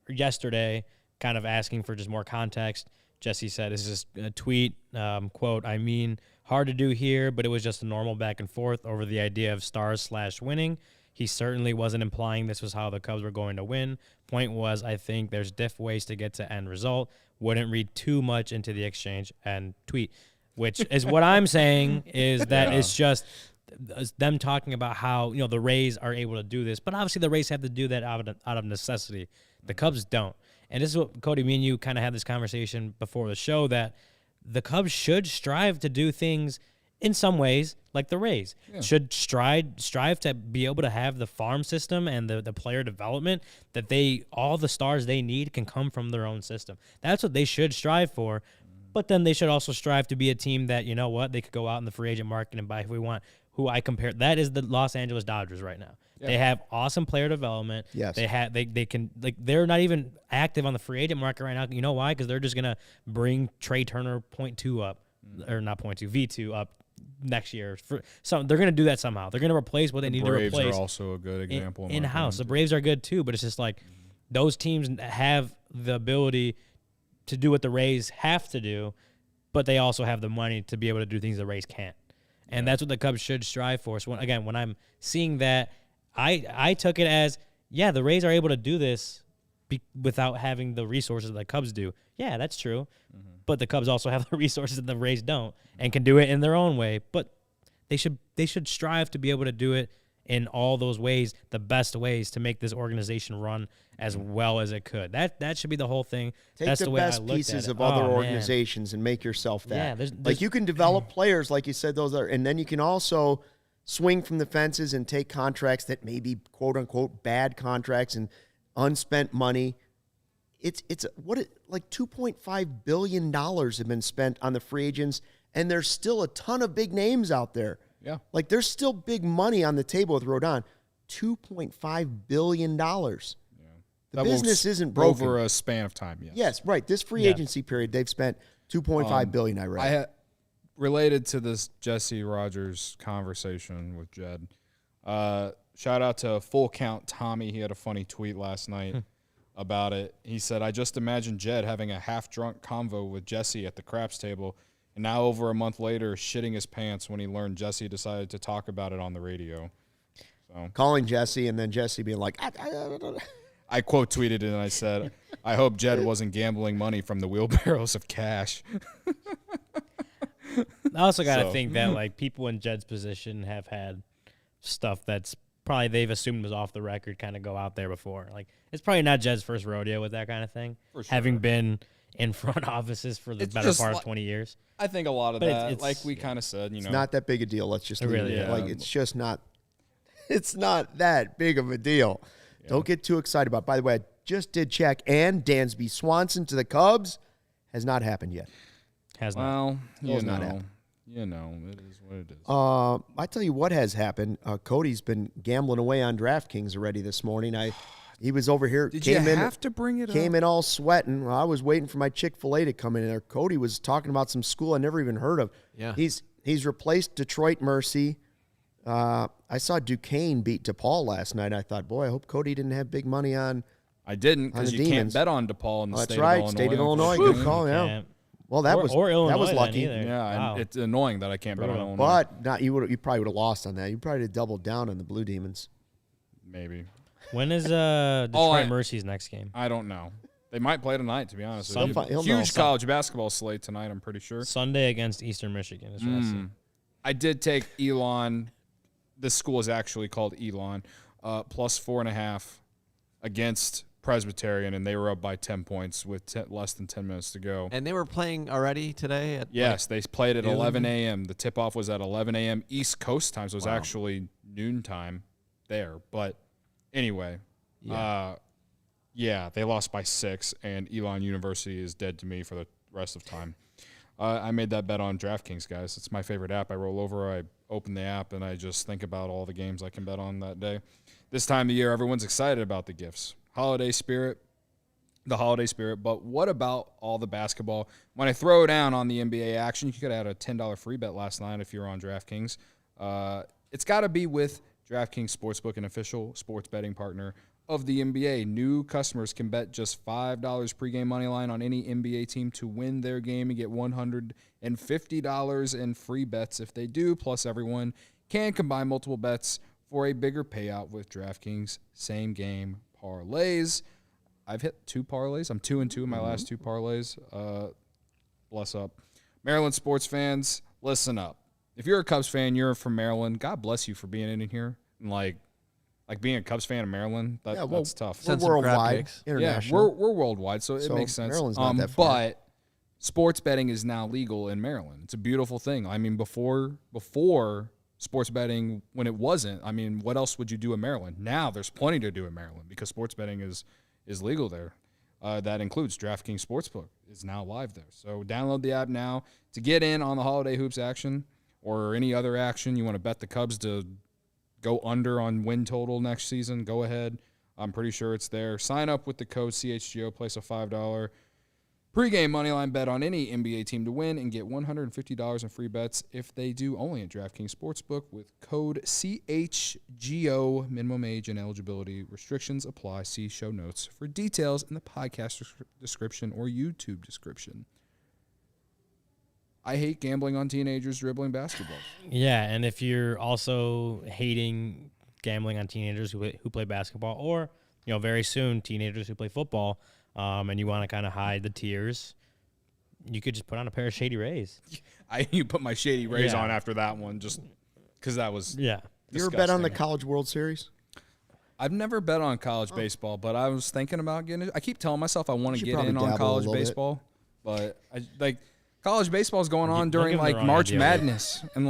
yesterday, kind of asking for just more context. Jesse said, "This is a tweet quote. I mean, hard to do here, but it was just a normal back and forth over the idea of stars/winning. He certainly wasn't implying this was how the Cubs were going to win. Point was, I think there's diff ways to get to end result. Wouldn't read too much into the exchange and tweet." Which is what I'm saying is that it's just them talking about how, the Rays are able to do this. But obviously the Rays have to do that out of necessity. The Cubs don't. And this is what, Cody, me and you kind of had this conversation before the show, that the Cubs should strive to do things in some ways like the Rays. Yeah. Should strive to be able to have the farm system and the player development that all the stars they need can come from their own system. That's what they should strive for. But then they should also strive to be a team that, they could go out in the free agent market and buy if we want. Who I compare, that is the Los Angeles Dodgers right now. Yeah. They have awesome player development. Yes. They can, they're not even active on the free agent market right now. You know why? Because they're just gonna bring Trey Turner .2 up, or not .2, V2 up next year. So they're gonna do that somehow. They're gonna replace what they need to replace. The Braves are also a good example in house. The Braves are good too, but it's just like those teams have the ability to do what the Rays have to do, but they also have the money to be able to do things the Rays can't. And that's what the Cubs should strive for. So when I'm seeing that, I took it as, the Rays are able to do this without having the resources that the Cubs do. Yeah, that's true. Mm-hmm. But the Cubs also have the resources that the Rays don't and can do it in their own way. But they should strive to be able to do it in all those ways, the best ways to make this organization run as well as it could. That should be the whole thing. Take the best pieces of other organizations and make yourself that. Yeah, like you can develop players, like you said, and then you can also swing from the fences and take contracts that may be quote unquote bad contracts and unspent money. It's like $2.5 billion have been spent on the free agents, and there's still a ton of big names out there. Yeah. Like there's still big money on the table with Rodon. $2.5 billion. The business isn't broken. Over a span of time, yes. Yes, right. This free agency period, they've spent $2.5 billion, I read. Related to this Jesse Rogers conversation with Jed, shout out to Full Count Tommy. He had a funny tweet last night about it. He said, "I just imagine Jed having a half-drunk convo with Jesse at the craps table, and now over a month later shitting his pants when he learned Jesse decided to talk about it on the radio." So calling Jesse and then Jesse being like, I quote tweeted it and I said, "I hope Jed wasn't gambling money from the wheelbarrows of cash." I also got to think that people in Jed's position have had stuff that's probably they've assumed was off the record kind of go out there before. Like it's probably not Jed's first rodeo with that kind of thing. For sure. Having been in front offices for the better part of 20 years. I think a lot of that, it's like we kind of said, it's not that big a deal. Let's just leave it. Yeah. Like it's just not. It's not that big of a deal. Yeah. Don't get too excited about it. By the way, I just did check, and Dansby Swanson to the Cubs has not happened yet. Has not. Well, it is what it is. I tell you what has happened. Cody's been gambling away on DraftKings already this morning. He was over here. Did you have to bring it up? Came in all sweating. Well, I was waiting for my Chick-fil-A to come in there. Cody was talking about some school I never even heard of. Yeah. He's replaced Detroit Mercy. I saw Duquesne beat DePaul last night. I thought, boy, I hope Cody didn't have big money on. I didn't, because you can't bet on DePaul in the state of Illinois. That's right, state of Illinois. Good call, yeah. Well, that was lucky. Yeah, wow. It's annoying that I can't bet on Illinois. But you probably would have lost on that. You probably would have doubled down on the Blue Demons. Maybe. When is Detroit Mercy's next game? I don't know. They might play tonight, to be honest. Huge college basketball slate tonight, I'm pretty sure. Sunday against Eastern Michigan is what I see. I did take Elon. This school is actually called Elon. Plus 4.5 against Presbyterian, and they were up by 10 points with less than 10 minutes to go. And they were playing already today? Yes, they played at 11 a.m. The tip-off was at 11 a.m. East Coast time, so it was actually noontime there. But anyway, they lost by 6, and Elon University is dead to me for the rest of time. I made that bet on DraftKings, guys. It's my favorite app. I roll over. open the app and I just think about all the games I can bet on that day. This time of year, everyone's excited about the gifts. The holiday spirit. But what about all the basketball? When I throw down on the NBA action, you could add a $10 free bet last night if you're on DraftKings. It's got to be with DraftKings Sportsbook, an official sports betting partner of the NBA. New customers can bet just $5 pregame money line on any NBA team to win their game and get $150 in free bets if they do. Plus, everyone can combine multiple bets for a bigger payout with DraftKings same-game parlays. I've hit 2 parlays. I'm 2-2 in my last 2 parlays. Bless up. Maryland sports fans, listen up. If you're a Cubs fan, you're from Maryland, God bless you for being in here. And like being a Cubs fan in Maryland, that's tough. We're worldwide, international. Yeah, we're worldwide, so it makes sense. Maryland's not that far. But sports betting is now legal in Maryland. It's a beautiful thing. I mean, before sports betting, when it wasn't, I mean, what else would you do in Maryland? Now there's plenty to do in Maryland because sports betting is legal there. That includes DraftKings Sportsbook is now live there. So download the app now to get in on the holiday hoops action or any other action. You want to bet the Cubs to go under on win total next season, go ahead. I'm pretty sure it's there. Sign up with the code CHGO, place a $5 pregame moneyline bet on any NBA team to win and get $150 in free bets if they do, only at DraftKings Sportsbook with code CHGO. Minimum age and eligibility restrictions apply. See show notes for details in the podcast description or YouTube description. I hate gambling on teenagers dribbling basketball. Yeah, and if you're also hating gambling on teenagers who play basketball or, very soon teenagers who play football, and you want to kind of hide the tears, you could just put on a pair of Shady Rays. You put my Shady Rays on after that one just because that was You ever bet on the College World Series? I've never bet on college baseball, but I was thinking about getting it. I keep telling myself I want to get in on college baseball, but college baseball is going on during March Madness and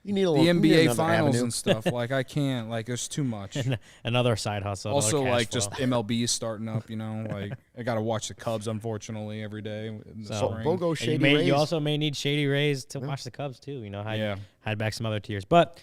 you need the NBA finals and stuff. I can't. There's too much. Another side hustle. Also, just MLB is starting up. I got to watch the Cubs unfortunately every day in the spring. Bogo Shady Rays. You also may need Shady Rays to watch the Cubs too. Hide back some other tears. But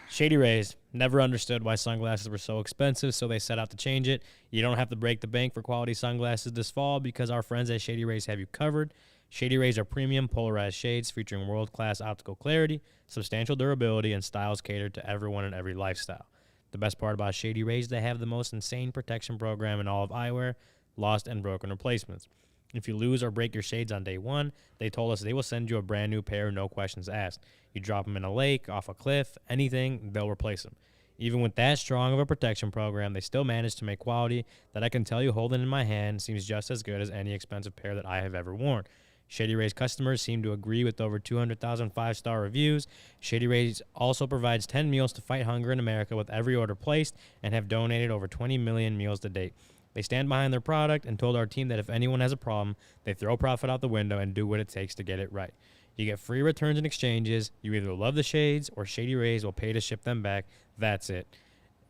Shady Rays never understood why sunglasses were so expensive, so they set out to change it. You don't have to break the bank for quality sunglasses this fall because our friends at Shady Rays have you covered. Shady Rays are premium polarized shades featuring world-class optical clarity, substantial durability, and styles catered to everyone and every lifestyle. The best part about Shady Rays, they have the most insane protection program in all of eyewear, lost and broken replacements. If you lose or break your shades on day one, they told us they will send you a brand new pair, no questions asked. You drop them in a lake, off a cliff, anything, they'll replace them. Even with that strong of a protection program, they still manage to make quality that I can tell you holding in my hand seems just as good as any expensive pair that I have ever worn. Shady Rays customers seem to agree with over 200,000 5-star reviews. Shady Rays also provides 10 meals to fight hunger in America with every order placed and have donated over 20 million meals to date. They stand behind their product and told our team that if anyone has a problem, they throw profit out the window and do what it takes to get it right. You get free returns and exchanges. You either love the shades or Shady Rays will pay to ship them back. That's it.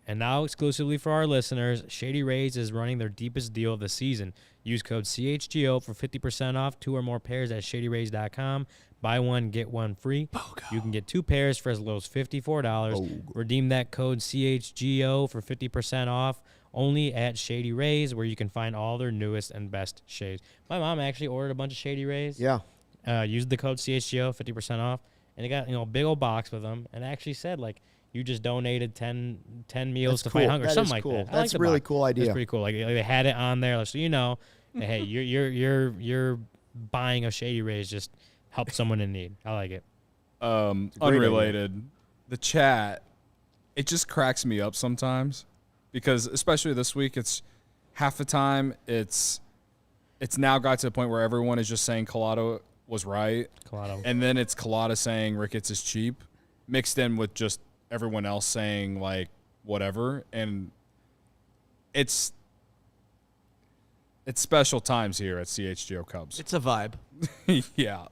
And now, exclusively for our listeners, Shady Rays is running their deepest deal of the season. Use code CHGO for 50% off 2 or more pairs at ShadyRays.com. Buy one, get one free. Bogo. You can get 2 pairs for as low as $54. Bogo. Redeem that code CHGO for 50% off only at Shady Rays, where you can find all their newest and best shades. My mom actually ordered a bunch of Shady Rays. Yeah. Used the code CHGO, 50% off. And they got a big old box with them. And actually said, you just donated 10 meals to fight hunger, something like that. That's a really cool idea. That's pretty cool. They had it on there, so hey, you're buying a Shady Rays just help someone in need. I like it. Unrelated, the chat, it just cracks me up sometimes because especially this week, it's half the time it's now got to the point where everyone is just saying Collado was right, and then it's Collado saying Ricketts is cheap, mixed in with just everyone else saying whatever, and it's special times here at CHGO Cubs. It's a vibe. Yeah,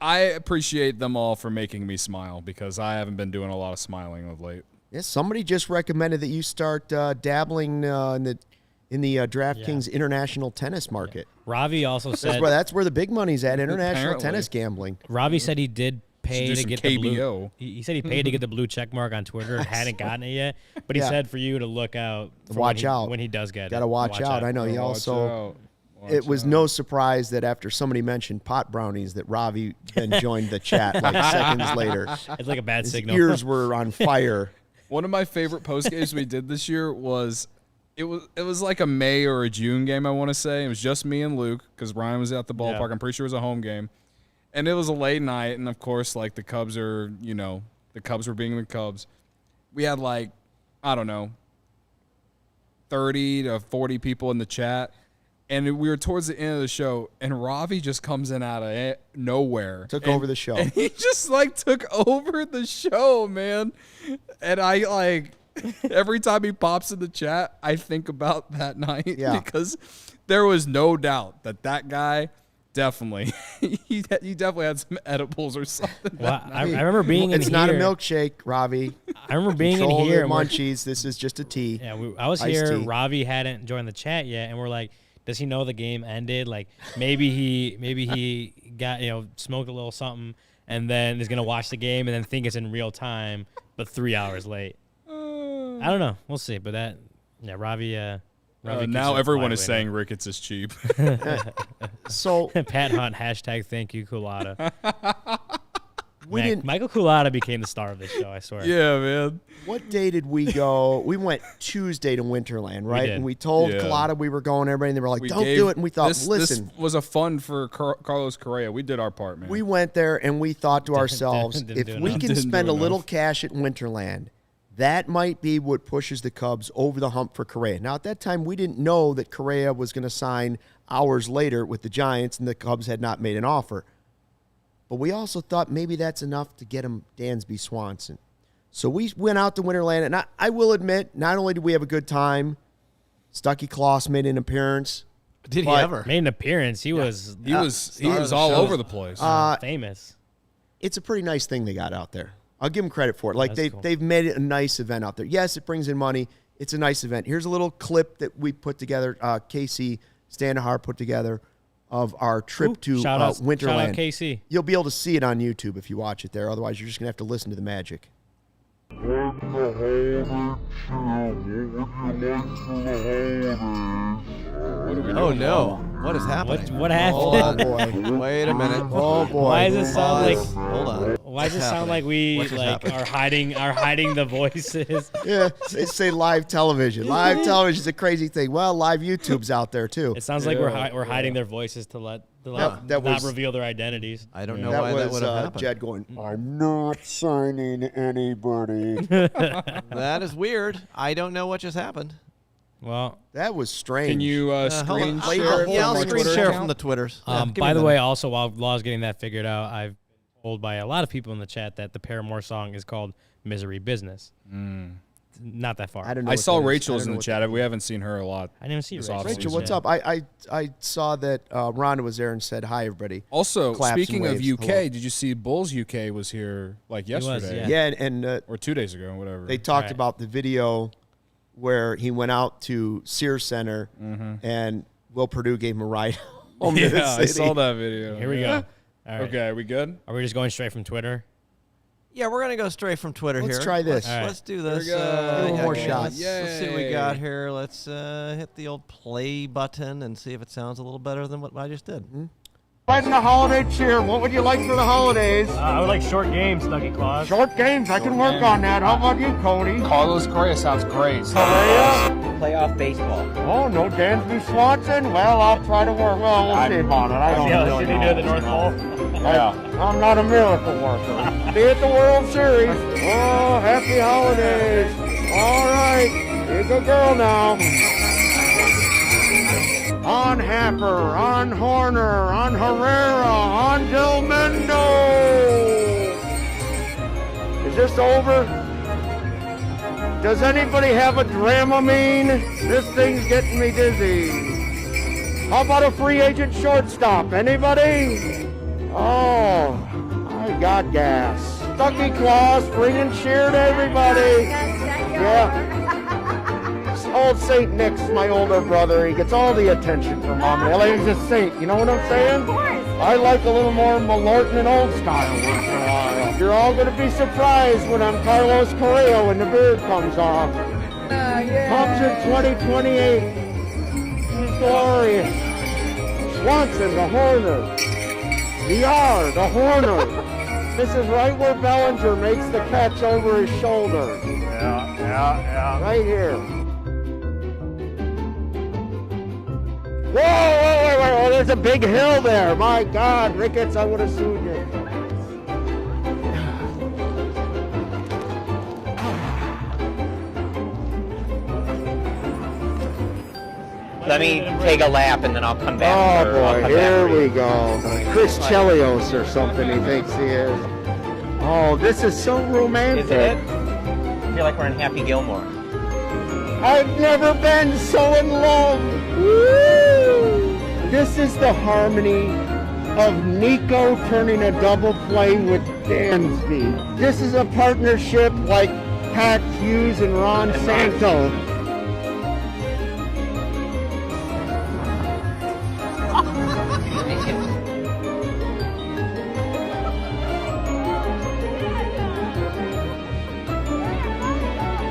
I appreciate them all for making me smile because I haven't been doing a lot of smiling of late. Yeah, somebody just recommended that you start dabbling in the DraftKings international tennis market. Ravi also said that's where the big money's at, international tennis gambling. Ravi said he did pay do to some get the blue. KBO. He said he paid to get the blue check mark on Twitter and hadn't gotten it yet. But he Yeah. said for you to look out. For Watch out. when he does get it. Got to watch out. I know. He Watch also. out. Watch It was out. no surprise that after somebody mentioned pot brownies, that Ravi then joined the chat like seconds later. It's like a bad His signal. ears were on fire. One of my favorite post games we did this year was it was like a May or a June game, I want to say. It was just me and Luke because Ryan was at the ballpark. Yeah. I'm pretty sure it was a home game. And it was a late night, and of course, like the Cubs were being the Cubs. We had like, I don't know, 30 to 40 people in the chat. And we were towards the end of the show, and Ravi just comes in out of nowhere. Took over the show. And he just, like, took over the show, man. And I, like, every time he pops in the chat, I think about that night. Yeah. Because there was no doubt that guy definitely, he definitely had some edibles or something. Well, I remember being in It's here. not a milkshake, Ravi. I remember being Control in here. the and we're- munchies. This is just a tea. Yeah, I was Iced here. tea. Ravi hadn't joined the chat yet, and we're like, does he know the game ended? Like maybe he got smoked a little something, and then is gonna watch the game and then think it's in real time, but 3 hours late. I don't know. We'll see. But Ravi. Ravi Now keeps everyone it is saying Ricketts is cheap. So Pat Hunt hashtag thank you Culata. we didn't. Michael Culata became the star of this show. I swear. Yeah, man. What day did we go? We went Tuesday to Winterland, right? did. And we told Yeah. Colada we were going. Everybody, and they were like, We "Don't gave- do it." And we thought, this "Listen." was a fun for Carlos Correa. We did our part, man. We went there and we thought to ourselves, didn't if do we enough. can Didn't spend do a little enough. cash at Winterland, that might be what pushes the Cubs over the hump for Correa. Now, at that time, we didn't know that Correa was going to sign hours later with the Giants and the Cubs had not made an offer. But we also thought maybe that's enough to get him Dansby Swanson. So we went out to Winterland, and I will admit, not only did we have a good time, Stucky Kloss made an appearance. Did he But- ever? Made an appearance. He was He was Star of the all show. over the place. famous. It's a pretty nice thing they got out there. I'll give them credit for it. Like That's cool. they've made it a nice event out there. Yes, it brings in money. It's a nice event. Here's a little clip that we put together. Casey Standahar put together of our trip to shout out Winterland. KC. You'll be able to see it on YouTube if you watch it there. Otherwise, you're just gonna have to listen to the magic. Oh no! What is happening? What Oh happened? boy. Wait a minute. Oh boy. Why does it sound like? Hold on. Why does it What's sound like we What just like happened? are hiding the voices? Yeah, they say live television. Live television is a crazy thing. Well, live YouTube's out there too. It sounds like we're hiding their voices to let that not was- reveal their identities. I don't know That why that was would have happened. Jed going, "I'm not signing anybody." That is weird. I don't know what just happened. Well, That was strange. Can you Hold screen on. share it Yeah, I'll from our screen Twitter share account? from the Twitters. Yeah, give me by a the minute. way, also while Law's getting that figured out, I've been told by a lot of people in the chat that the Paramore song is called "Misery Business." Not that far. I don't know. I what saw that is. I Rachel's don't in know the what chat. We haven't seen her a lot. I didn't even see This Rachel. offseason. Rachel, what's up? I saw that Rhonda was there and said hi, everybody. Also, Claps and speaking of waves. UK, Hello. did you see Bulls UK was here like was, yesterday Yeah. Yeah, and or 2 days ago, whatever? they talked Right. about the video where he went out to Sears Center and Will Purdue gave him a ride home to the yeah, I city. saw that video. Here we Yeah. go. All right. Okay, are we good? Are we just going straight from Twitter? Yeah, we're gonna go straight from Twitter Let's here. try this. Let's, All right. let's do this. Here we go. Give it one more shot. Let's see what we Yay. got here. Let's hit the old play button and see if it sounds a little better than what I just did. Fighting the holiday cheer. What would you like for the holidays? I would like short games, Stucky Claus. Short games. I can work on that. How about you, Cody? Carlos Correa sounds great. Playoff baseball. Oh, no Dansby Swanson? Well, I'll try to work. Well, we'll see about it. I don't really know. the North Pole? I'm not a miracle worker. See you at the World Series. Oh, happy holidays. All right. You're a good girl now. On Happer, on Horner, on Herrera, on Del Mendo. Is this over? Does anybody have a Dramamine? This thing's getting me dizzy. How about a free agent shortstop? Anybody? Oh, I got gas. Stucky Claus, bringing cheer to everybody. Yeah. Old St. Nick's my older brother. He gets all the attention from Mom and Dad. He's a saint. You know what I'm saying? Of course. I like a little more Malorton and old style once in a while. You're all going to be surprised when I'm Carlos Correa when the beard comes off. Cubs in 2028. He's glorious. Swanson, the Horner. VR, the Horner. This is right where Bellinger makes the catch over his shoulder. Yeah. Right here. Whoa, oh, there's a big hill there. My God, Ricketts, I would have sued you. Let me take a lap and then I'll come back. Oh boy, here we go. Chris Chelios or something he thinks he is. Oh, this is so romantic. Isn't it? I feel like we're in Happy Gilmore. I've never been so in love. Woo! This is the harmony of Nico turning a double play with Dansby. This is a partnership like Pat Hughes and Ron Santo.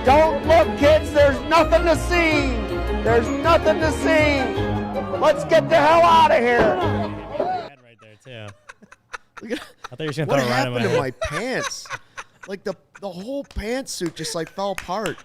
Don't look, kids, there's nothing to see. There's nothing to see. Let's get the hell out of here. Right there, too. I thought you were going to What throw it right in happened to my my pants? Like the whole pantsuit just like fell apart.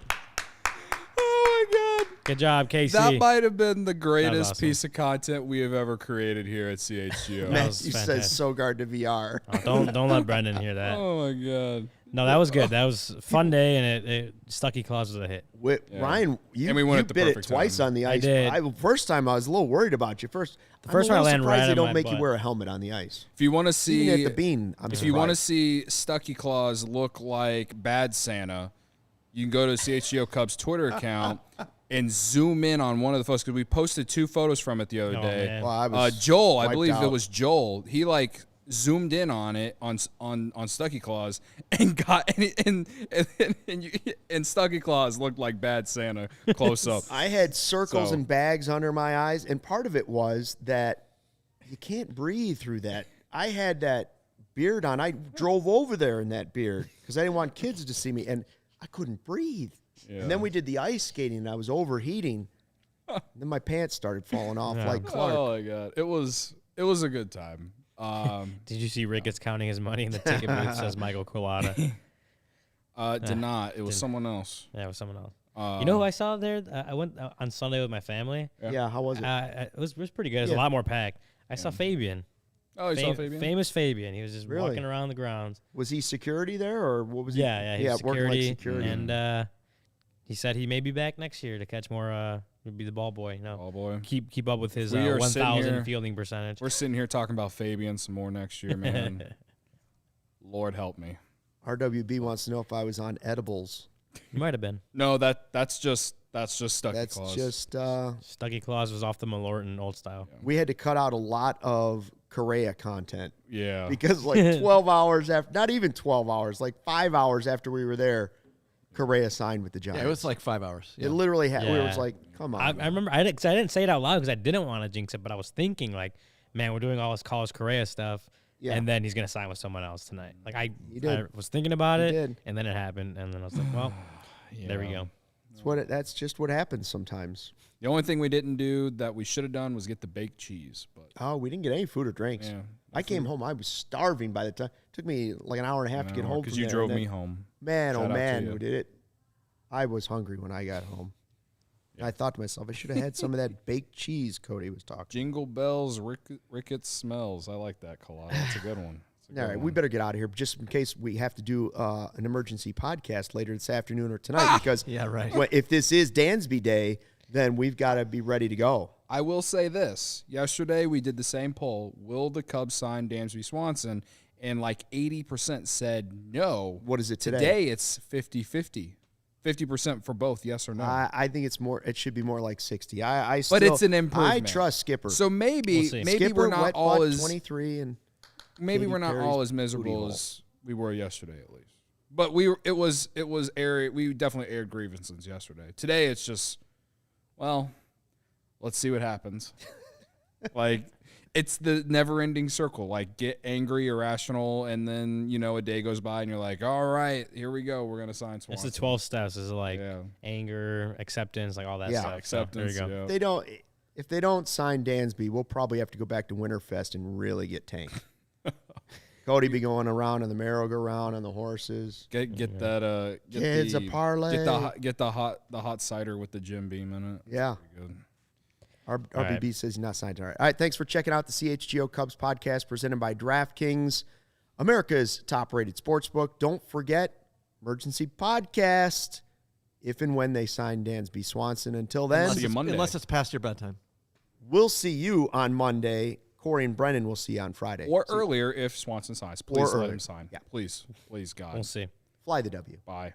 Oh my God. Good job, Casey. That might have been the greatest awesome. piece of content we have ever created here at CHGO. That Man, was you said fantastic. Sogard to VR. Oh, don't let Brendan hear that. Oh my God. No, that was good. That was a fun day, and Stucky Claus was a hit. Ryan, And we went you at the bit it perfect twice time. on the I ice. did. First time I was a little worried about you. The first first one I landed surprised right they on don't my make you butt. wear a helmet on the ice. If you want to see, Even at the bean, I'm if you want to surprised. see Stucky Claus look like Bad Santa, you can go to the CHGO Cubs Twitter account and zoom in on one of the photos because we posted 2 photos from it the other Oh, day. man. Well, I was Joel, I wiped believe out. it was Joel. He like zoomed in on it on Stucky Claus and got and Stucky Claus looked like Bad Santa close up. I had circles So- and bags under my eyes, and part of it was that you can't breathe through that. I had that beard on. I drove over there in that beard because I didn't want kids to see me, and I couldn't breathe. Yeah. And then we did the ice skating, and I was overheating. Then my pants started falling off like Clark. Oh my God, it was a good time. Did you see Ricketts counting his money in the ticket booth? Says Michael Colada. Did not. It was Didn't. someone else. Yeah, it was someone else. You know who I saw there? I went on Sunday with my family. Yeah, how was it? It was pretty good. It was a Yeah. lot more packed. I saw Fabian. Oh, you saw Fabian? Famous Fabian. He was just Really? walking around the grounds. Was he security there, or what was he? Yeah, he was working security. like security. And he said he may be back next year to catch more. Be the ball boy. No, Oh boy. keep up with his We are sitting 1,000 here- fielding percentage. We're sitting here talking about Fabian some more next year, man. Lord help me. RWB wants to know if I was on edibles. You might have been. No, that's just Stucky That's Claus. just Stucky Claus was off the Malorton old style. we had to cut out a lot of Correa content yeah. because like 12 hours after, not even 12 hours, like 5 hours after we were there, Correa signed with the Giants. Yeah, it was like 5 hours. It literally had. We Yeah. was like, come on. I remember I didn't say it out loud because I didn't want to jinx it, but I was thinking like, man, we're doing all this Carlos Correa stuff, Yeah. and then he's gonna sign with someone else tonight. Like I did. was thinking about You it, did. and then it happened, and then I was like, well, there we go. That's just what happens sometimes. The only thing we didn't do that we should have done was get the baked cheese. But Oh, we didn't get any food or drinks. yeah, I came home. I was starving by the time. Took me like an hour and a half to get home because from you there, drove and me then- home. Man, Shout oh out to man, you. who did it? I was hungry when I got home. I thought to myself, I should have had some of that baked cheese Cody was talking. Jingle bells, Ricketts smells. I like that, Colada. That's a good one. That's a All good right, one. we better get out of here, just in case we have to do an emergency podcast later this afternoon or tonight. Because Yeah, right. if this is Dansby Day, then we've got to be ready to go. I will say this. Yesterday, we did the same poll. Will the Cubs sign Dansby Swanson? And like 80% said no. What is it today? Today, it's 50-50. 50% for both, yes or no. I think it's more. It should be more like 60. I But still, it's an I improvement. trust Skipper. So maybe We'll see. maybe Skipper, we're not wet all butt, as 23 and maybe Katy we're not Perry's all as booty miserable hole. as we were yesterday at least. But it was we definitely aired grievances yesterday. Today it's just, well, let's see what happens. Like it's the never-ending circle. Like, get angry, irrational, and then, a day goes by and you're like, all right, here we go. We're going to sign Swanson. It's the 12 steps. It's like anger, acceptance, like all that stuff. Acceptance. So there you Yeah. go. If they don't sign Dansby, we'll probably have to go back to Winterfest and really get tanked. Cody be going around on the merry-go-round on the horses. Get that Kids, a parlay. Get the hot cider with the Jim Beam in it. Yeah. Good. RBB says he's not signed. All right. Thanks for checking out the CHGO Cubs podcast presented by DraftKings, America's top-rated sportsbook. Don't forget, emergency podcast if and when they sign Dansby Swanson. Until then, unless it's past your bedtime. We'll see you on Monday. Corey and Brennan will see you on Friday. Or earlier if Swanson signs. Please let him sign. Yeah. Please, God. We'll see. Fly the W. Bye.